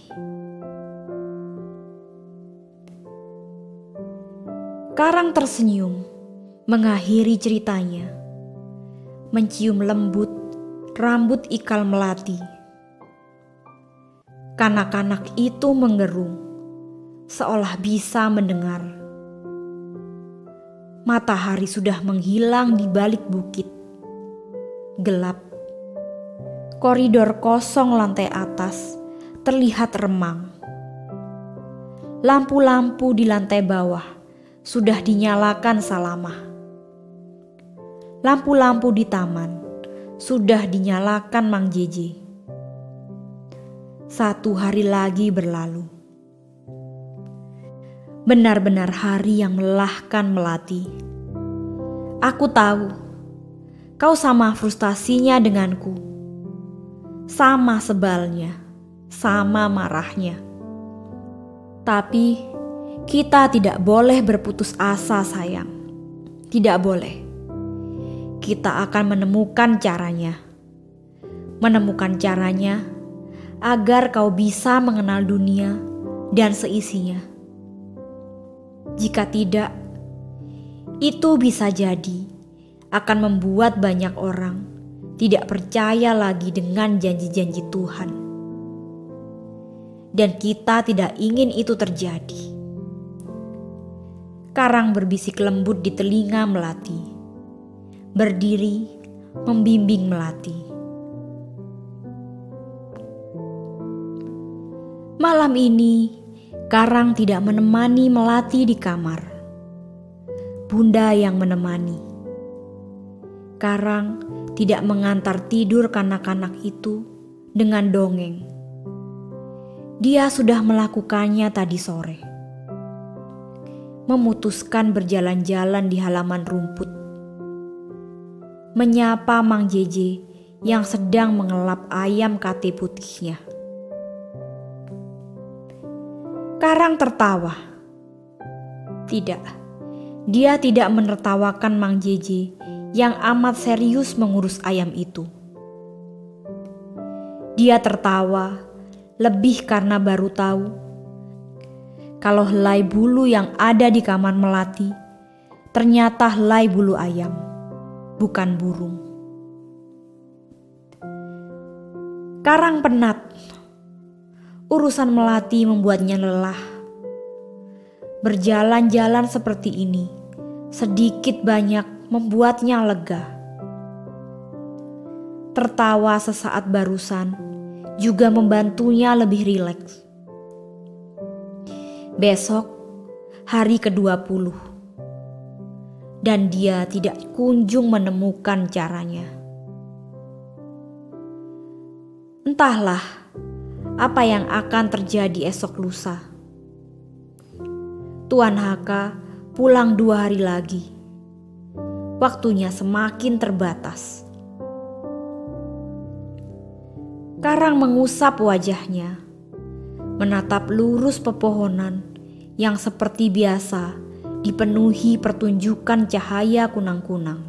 Karang tersenyum mengakhiri ceritanya, mencium lembut rambut ikal melati. Kanak-kanak itu menggerung, seolah bisa mendengar. Matahari sudah menghilang di balik bukit. Gelap. Koridor kosong lantai atas terlihat remang. Lampu-lampu di lantai bawah sudah dinyalakan salamah. Lampu-lampu di taman sudah dinyalakan Mang Jeje. Satu hari lagi berlalu. Benar-benar hari yang melelahkan melati. Aku tahu, kau sama frustasinya denganku. Sama sebalnya, sama marahnya. Tapi kita tidak boleh berputus asa, sayang. Tidak boleh. Kita akan menemukan caranya. Menemukan caranya agar kau bisa mengenal dunia dan seisinya. Jika tidak, itu bisa jadi akan membuat banyak orang tidak percaya lagi dengan janji-janji Tuhan. Dan kita tidak ingin itu terjadi. Karang berbisik lembut di telinga melati. Berdiri, membimbing melati. Malam ini, Karang tidak menemani melati di kamar. Bunda yang menemani. Karang tidak mengantar tidur kanak-kanak itu dengan dongeng. Dia sudah melakukannya tadi sore. Memutuskan berjalan-jalan di halaman rumput. Menyapa Mang Jeje yang sedang mengelap ayam kate putihnya. Karang tertawa. Tidak, dia tidak menertawakan Mang Jeje yang amat serius mengurus ayam itu. Dia tertawa lebih karena baru tahu kalau helai bulu yang ada di kamar Melati ternyata helai bulu ayam, bukan burung. Karang penat. Urusan Melati membuatnya lelah. Berjalan-jalan seperti ini sedikit banyak membuatnya lega. Tertawa sesaat barusan juga membantunya lebih rileks. Besok hari ke-20 dan dia tidak kunjung menemukan caranya. Entahlah apa yang akan terjadi esok lusa. Tuan Haka pulang 2 hari lagi. Waktunya semakin terbatas. Karang mengusap wajahnya, menatap lurus pepohonan yang seperti biasa dipenuhi pertunjukan cahaya kunang-kunang.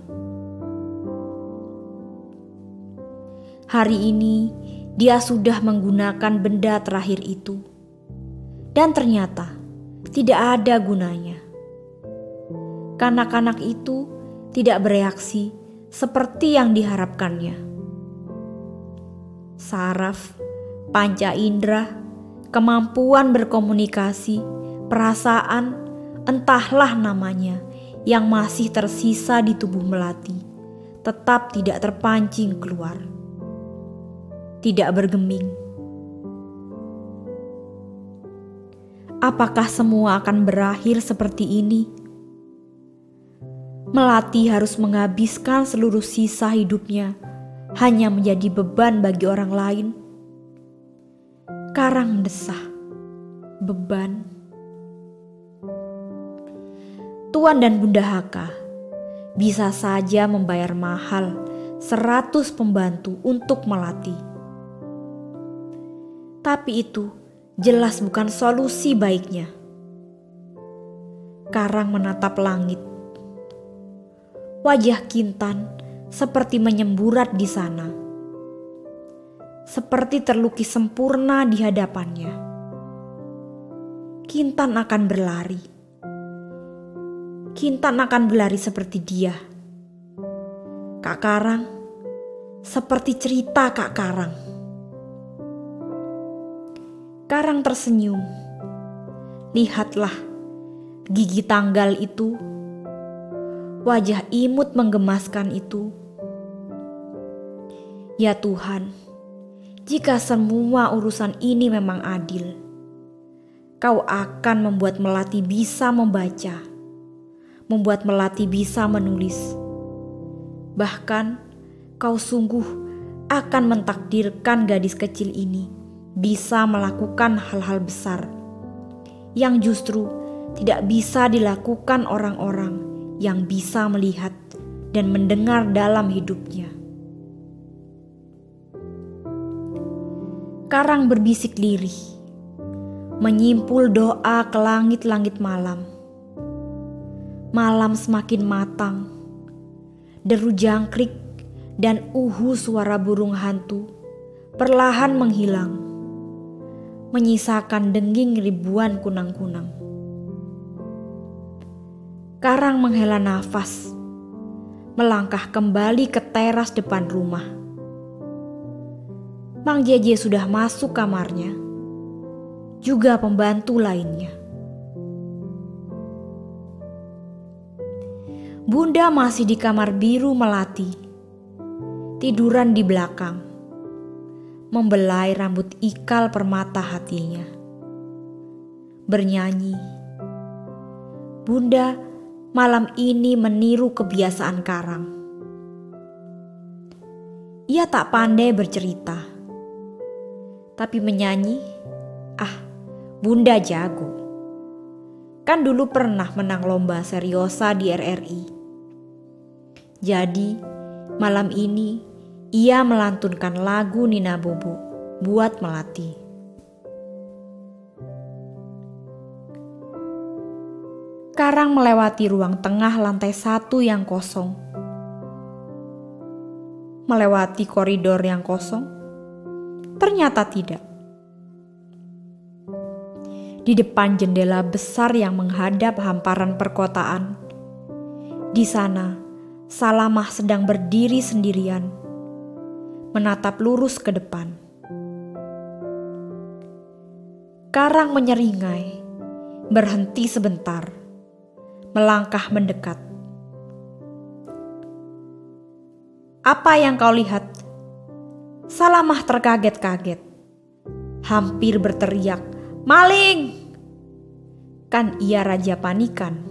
Hari ini dia sudah menggunakan benda terakhir itu, dan ternyata tidak ada gunanya. Kanak-kanak itu tidak bereaksi seperti yang diharapkannya. Saraf, panca indera, kemampuan berkomunikasi, perasaan, entahlah namanya, yang masih tersisa di tubuh Melati, tetap tidak terpancing keluar. Tidak bergeming. Apakah semua akan berakhir seperti ini? Melati harus menghabiskan seluruh sisa hidupnya hanya menjadi beban bagi orang lain. Karang mendesah. Beban. Tuan dan Bunda Haka bisa saja membayar mahal 100 pembantu untuk Melati. Tapi itu jelas bukan solusi baiknya. Karang menatap langit. Wajah Kintan seperti menyemburat di sana. Seperti terlukis sempurna di hadapannya. Kintan akan berlari. Kintan akan berlari seperti dia. Kak Karang, seperti cerita Kak Karang. Karang tersenyum. Lihatlah gigi tanggal itu, wajah imut menggemaskan itu. Ya Tuhan, jika semua urusan ini memang adil, Kau akan membuat Melati bisa membaca, membuat Melati bisa menulis. Bahkan Kau sungguh akan mentakdirkan gadis kecil ini bisa melakukan hal-hal besar yang justru tidak bisa dilakukan orang-orang yang bisa melihat dan mendengar dalam hidupnya. Karang berbisik lirih, menyimpul doa ke langit-langit malam. Malam semakin matang, deru jangkrik dan suara burung hantu perlahan menghilang, menyisakan denging ribuan kunang-kunang. Karang menghela nafas, melangkah kembali ke teras depan rumah. Mang Jeje sudah masuk kamarnya, juga pembantu lainnya. Bunda masih di kamar biru Melati, tiduran di belakang, membelai rambut ikal permata hatinya. Bernyanyi, Bunda malam ini meniru kebiasaan Karang. Ia tak pandai bercerita, tapi menyanyi, Bunda jago. Kan dulu pernah menang lomba seriosa di RRI. Jadi malam ini ia melantunkan lagu Nina Bobo buat Melati. Karang melewati ruang tengah lantai 1 yang kosong. Melewati koridor yang kosong. Ternyata tidak. Di depan jendela besar yang menghadap hamparan perkotaan. Di sana, Salamah sedang berdiri sendirian, menatap lurus ke depan. Karang menyeringai, berhenti sebentar, melangkah mendekat. "Apa yang kau lihat?" Salamah terkaget-kaget, hampir berteriak, "Maling!" Kan ia raja panikan.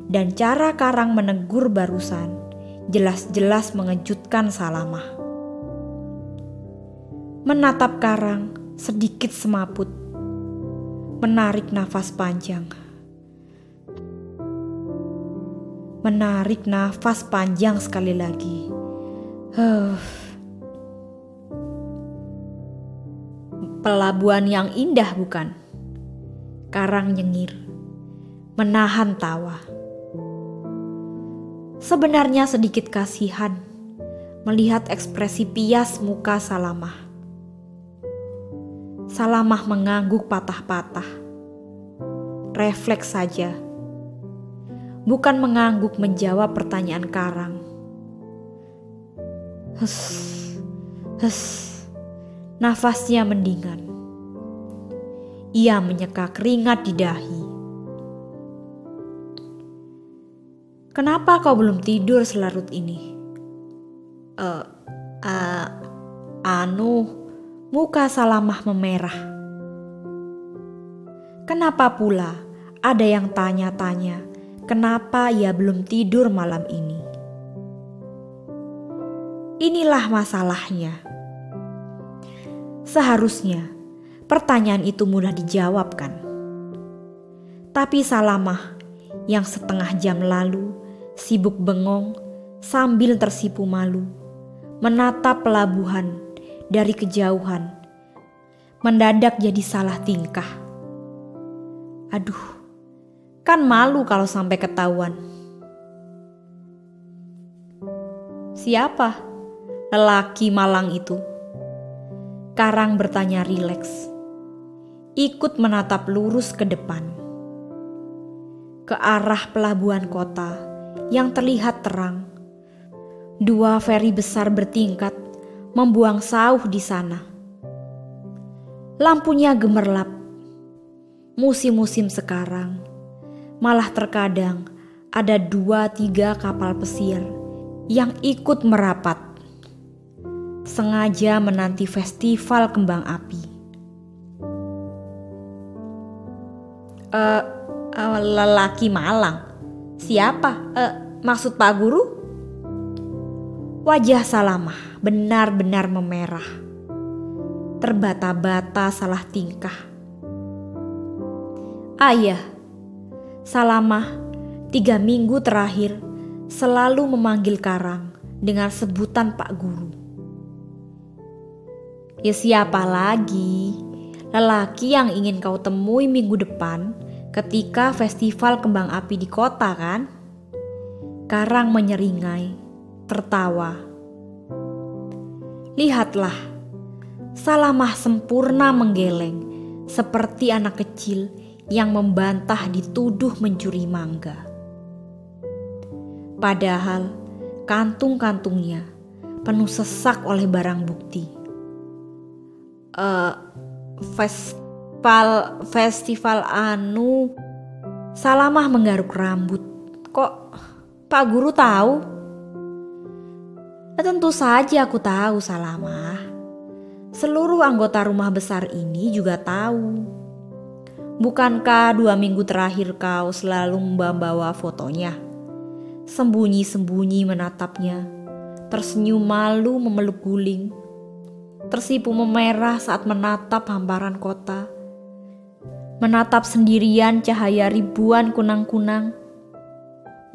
Dan cara Karang menegur barusan jelas-jelas mengejutkan Salamah. Menatap Karang sedikit semaput, menarik nafas panjang. Menarik nafas panjang sekali lagi. Pelabuhan yang indah bukan? Karang nyengir, menahan tawa. Sebenarnya sedikit kasihan melihat ekspresi pias muka Salamah. Salamah mengangguk patah-patah. Refleks saja. Bukan mengangguk menjawab pertanyaan Karang. Nafasnya mendingan. Ia menyeka keringat di dahi. "Kenapa kau belum tidur selarut ini?" Muka Salamah memerah. Kenapa pula ada yang tanya-tanya kenapa ia belum tidur malam ini? Inilah masalahnya. Seharusnya pertanyaan itu mudah dijawab kan? Tapi Salamah yang setengah jam lalu sibuk bengong sambil tersipu malu, menatap pelabuhan dari kejauhan, mendadak jadi salah tingkah. Aduh, kan malu kalau sampai ketahuan. "Siapa lelaki malang itu?" Karang bertanya rileks, ikut menatap lurus ke depan, ke arah pelabuhan kota yang terlihat terang. 2 feri besar bertingkat membuang sauh di sana. Lampunya gemerlap. Musim-musim sekarang, malah terkadang ada 2-3 kapal pesiar yang ikut merapat, sengaja menanti festival kembang api. Lelaki malang? Siapa? Maksud Pak Guru? Wajah Salamah benar-benar memerah. Terbata-bata salah tingkah. Ayah, Salamah 3 minggu terakhir selalu memanggil Karang dengan sebutan Pak Guru. Ya siapa lagi? Lelaki yang ingin kau temui minggu depan ketika festival kembang api di kota kan? Karang menyeringai. Tertawa. Lihatlah, Salamah sempurna menggeleng seperti anak kecil yang membantah dituduh mencuri mangga. Padahal kantung-kantungnya penuh sesak oleh barang bukti. Festival Salamah menggaruk rambut. Kok Pak Guru tahu? Tentu saja aku tahu, Salamah. Seluruh anggota rumah besar ini juga tahu. Bukankah 2 minggu terakhir kau selalu membawa fotonya? Sembunyi-sembunyi menatapnya, tersenyum malu memeluk guling, tersipu memerah saat menatap hamparan kota, menatap sendirian cahaya ribuan kunang-kunang.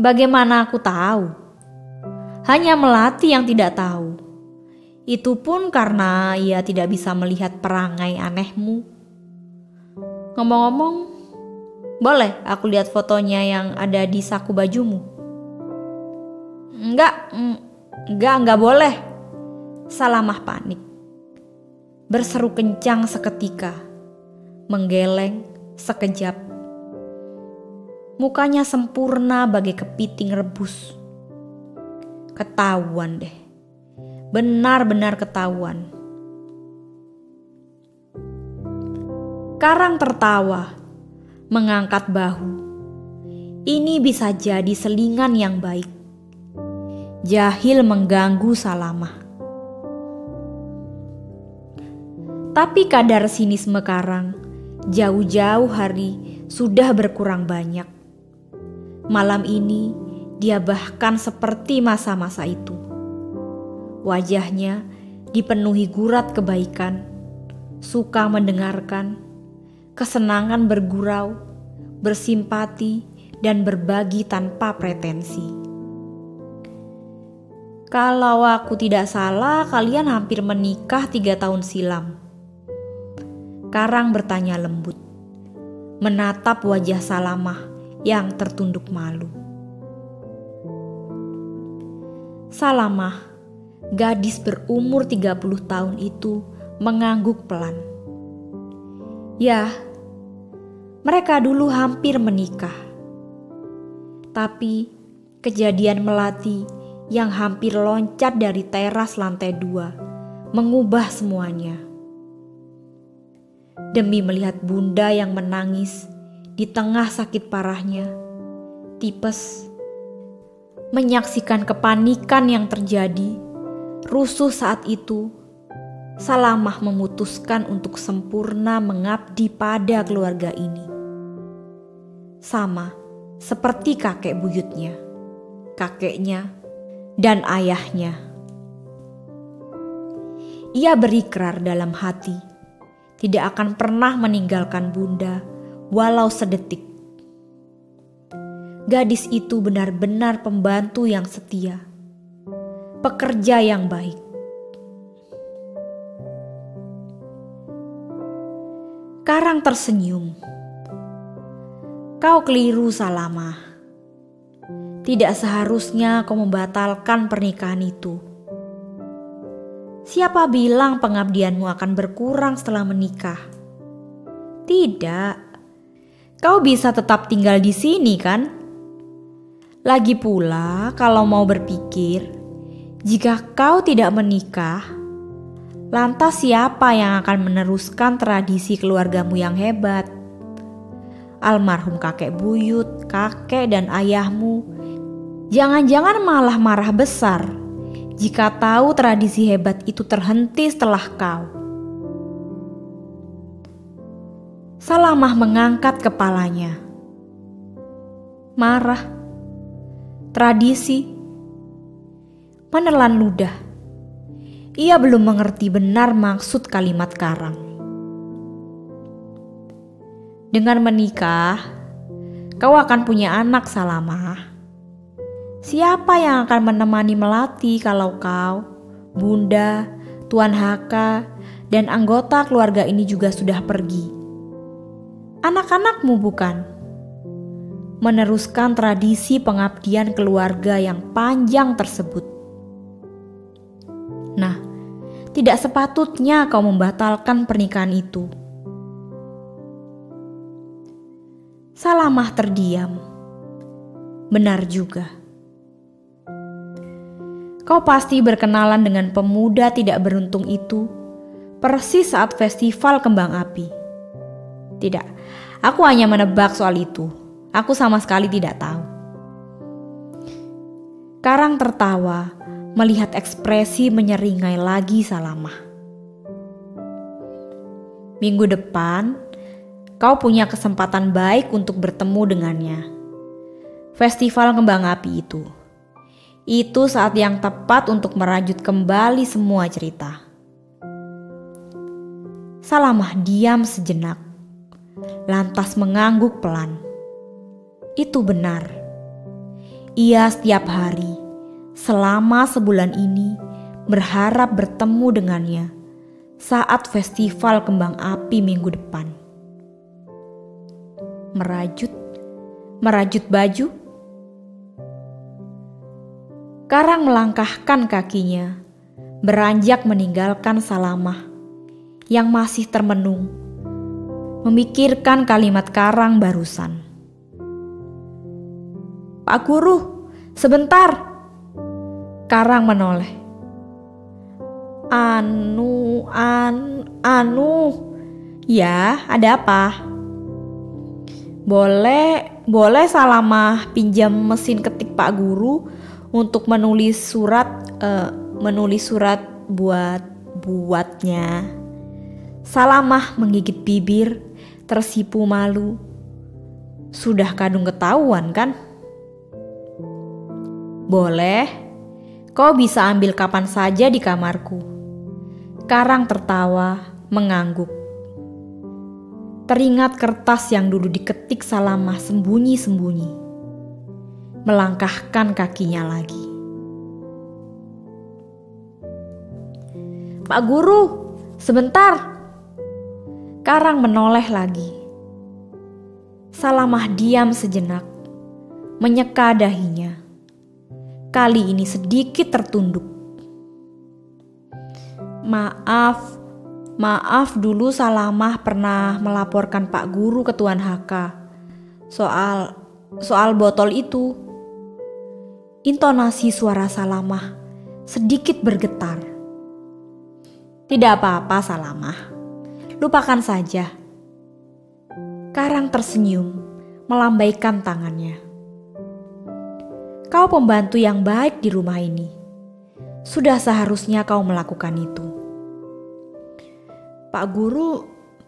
Bagaimana aku tahu? Hanya Melati yang tidak tahu. Itu pun karena ia tidak bisa melihat perangai anehmu. Ngomong-ngomong, Boleh aku lihat fotonya yang ada di saku bajumu? Enggak boleh. Salamah panik. Berseru kencang seketika, menggeleng sekejap. Mukanya sempurna bagai kepiting rebus. Ketahuan deh, benar-benar ketahuan. Karang tertawa, mengangkat bahu. Ini bisa jadi selingan yang baik. Jahil mengganggu Salamah. Tapi kadar sinisme Karang jauh-jauh hari sudah berkurang banyak. Malam ini dia bahkan seperti masa-masa itu. Wajahnya dipenuhi gurat kebaikan, suka mendengarkan, kesenangan bergurau, bersimpati, dan berbagi tanpa pretensi. Kalau aku tidak salah, kalian hampir menikah 3 tahun silam. Karang bertanya lembut, menatap wajah Salamah yang tertunduk malu. Salamah, gadis berumur 30 tahun itu mengangguk pelan. Ya, mereka dulu hampir menikah. Tapi kejadian melati yang hampir loncat dari teras lantai 2 mengubah semuanya. Demi melihat bunda yang menangis di tengah sakit parahnya, tipes, menyaksikan kepanikan yang terjadi, rusuh saat itu, Salamah memutuskan untuk sempurna mengabdi pada keluarga ini. Sama seperti kakek buyutnya, kakeknya, dan ayahnya. Ia berikrar dalam hati, tidak akan pernah meninggalkan bunda walau sedetik. Gadis itu benar-benar pembantu yang setia, pekerja yang baik. Karang tersenyum. Kau keliru, Salamah. Tidak seharusnya kau membatalkan pernikahan itu. Siapa bilang pengabdianmu akan berkurang setelah menikah? Tidak. Kau bisa tetap tinggal di sini kan? Lagi pula kalau mau berpikir, jika kau tidak menikah, lantas siapa yang akan meneruskan tradisi keluargamu yang hebat? Almarhum kakek buyut, kakek dan ayahmu, jangan-jangan malah marah besar jika tahu tradisi hebat itu terhenti setelah kau. Salamah mengangkat kepalanya. Marah. Tradisi. Menelan ludah. Ia belum mengerti benar maksud kalimat Karang. Dengan menikah, kau akan punya anak, Salamah. Siapa yang akan menemani melati kalau kau, bunda, Tuan Haka, dan anggota keluarga ini juga sudah pergi? Anak-anakmu bukan? Meneruskan tradisi pengabdian keluarga yang panjang tersebut. Nah, tidak sepatutnya kau membatalkan pernikahan itu. Salamah terdiam. Benar juga. Kau pasti berkenalan dengan pemuda tidak beruntung itu persis saat festival kembang api. Tidak, aku hanya menebak soal itu. Aku sama sekali tidak tahu. Karang tertawa melihat ekspresi menyeringai lagi Salamah. Minggu depan, kau punya kesempatan baik untuk bertemu dengannya. Festival kembang api itu. Itu saat yang tepat untuk merajut kembali semua cerita. Salamah diam sejenak, lantas mengangguk pelan. Itu benar. Ia setiap hari, selama sebulan ini, berharap bertemu dengannya saat festival kembang api minggu depan. merajut baju. Karang melangkahkan kakinya, beranjak meninggalkan Salamah yang masih termenung, memikirkan kalimat Karang barusan. "Pak Guru, sebentar!" Karang menoleh. Ya, ada apa? Boleh Salamah pinjam mesin ketik Pak Guru untuk menulis surat buatnya. Salamah menggigit bibir, tersipu malu. Sudah kadung ketahuan kan? Boleh, kau bisa ambil kapan saja di kamarku. Karang tertawa, mengangguk. Teringat kertas yang dulu diketik Salamah sembunyi-sembunyi. Melangkahkan kakinya lagi. "Pak Guru, sebentar!" Karang menoleh lagi. Salamah diam sejenak, menyeka dahinya. Kali ini sedikit tertunduk. Maaf dulu Salamah pernah melaporkan Pak Guru ke Tuan HK soal botol itu. Intonasi suara Salamah sedikit bergetar. "Tidak apa-apa Salamah, lupakan saja." Karang tersenyum, melambaikan tangannya. "Kau pembantu yang baik di rumah ini. Sudah seharusnya kau melakukan itu."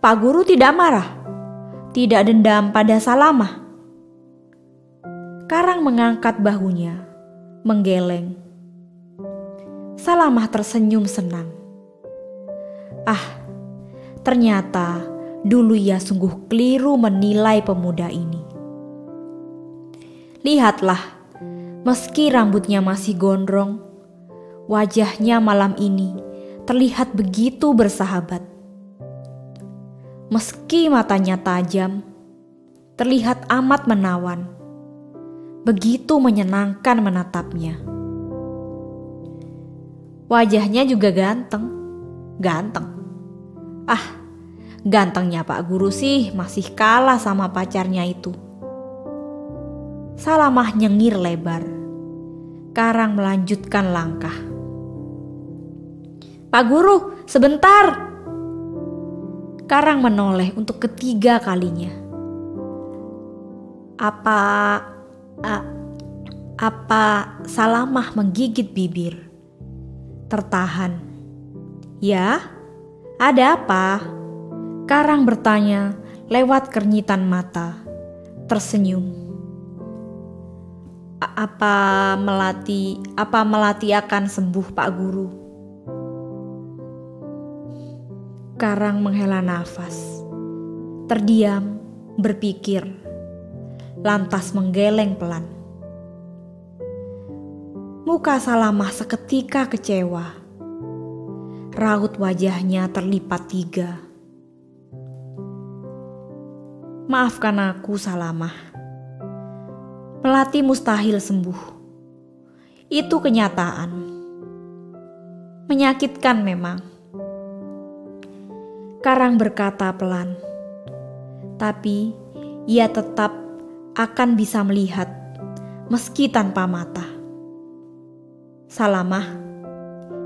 Pak Guru tidak marah, tidak dendam pada Salamah. Karang mengangkat bahunya, menggeleng. Salamah tersenyum senang. Ternyata dulu ia sungguh keliru menilai pemuda ini. Lihatlah, meski rambutnya masih gondrong, wajahnya malam ini terlihat begitu bersahabat. Meski matanya tajam, terlihat amat menawan. Begitu menyenangkan menatapnya. Wajahnya juga ganteng. Gantengnya Pak Guru sih masih kalah sama pacarnya itu. Salamah nyengir lebar. Karang melanjutkan langkah. "Pak Guru, sebentar!" Karang menoleh untuk ketiga kalinya. Apa Salamah menggigit bibir? Tertahan. "Ya, ada apa?" Karang bertanya lewat kernitan mata, tersenyum. Apa Melati akan sembuh Pak Guru?" Karang menghela nafas, terdiam, berpikir, lantas menggeleng pelan. Muka Salamah seketika kecewa. Raut wajahnya terlipat 3. "Maafkan aku Salamah. Melati mustahil sembuh. Itu kenyataan. Menyakitkan memang." Karang berkata pelan, tapi ia tetap akan bisa melihat meski tanpa mata. Salamah,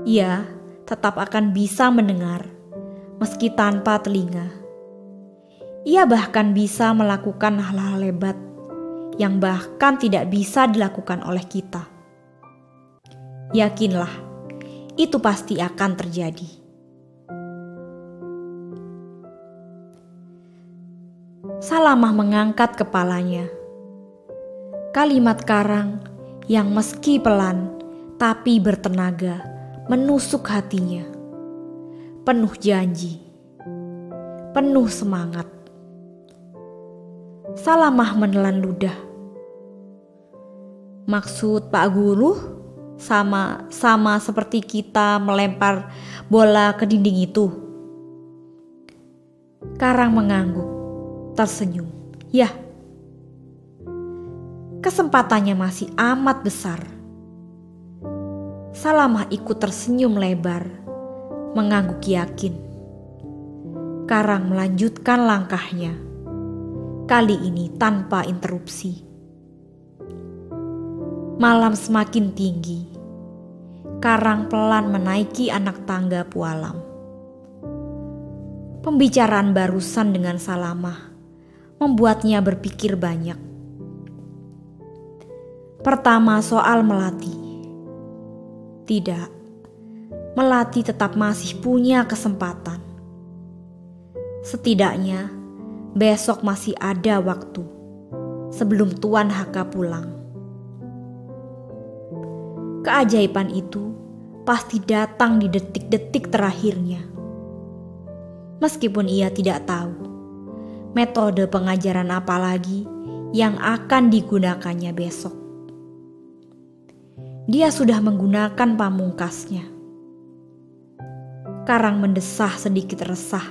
ia tetap akan bisa mendengar meski tanpa telinga. Ia bahkan bisa melakukan hal-hal hebat yang bahkan tidak bisa dilakukan oleh kita. Yakinlah, itu pasti akan terjadi. Salamah mengangkat kepalanya. Kalimat Karang yang meski pelan tapi bertenaga menusuk hatinya. Penuh janji, penuh semangat. Salamah menelan ludah. "Maksud Pak Guru sama seperti kita melempar bola ke dinding itu?" Karang mengangguk, tersenyum. "Ya, Kesempatannya masih amat besar. Salamah ikut tersenyum lebar, mengangguk yakin. Karang melanjutkan langkahnya, kali ini tanpa interupsi. Malam semakin tinggi. Karang pelan menaiki anak tangga pualam. Pembicaraan barusan dengan Salamah membuatnya berpikir banyak. Pertama, soal Melati. Tidak, Melati tetap masih punya kesempatan. Setidaknya besok masih ada waktu sebelum Tuan Haka pulang. Keajaiban itu pasti datang di detik-detik terakhirnya. Meskipun ia tidak tahu metode pengajaran apa lagi yang akan digunakannya besok. Dia sudah menggunakan pamungkasnya. Karang mendesah sedikit resah.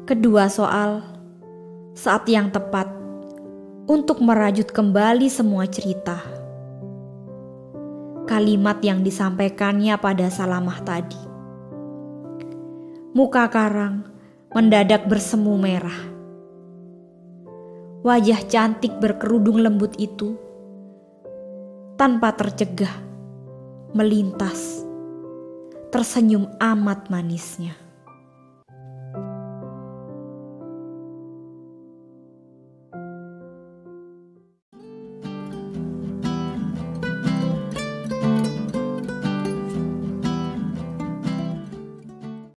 Kedua soal, saat yang tepat untuk merajut kembali semua cerita. Kalimat yang disampaikannya pada Salamah tadi. Muka Karang mendadak bersemu merah. Wajah cantik berkerudung lembut itu tanpa tercegah melintas, tersenyum amat manisnya.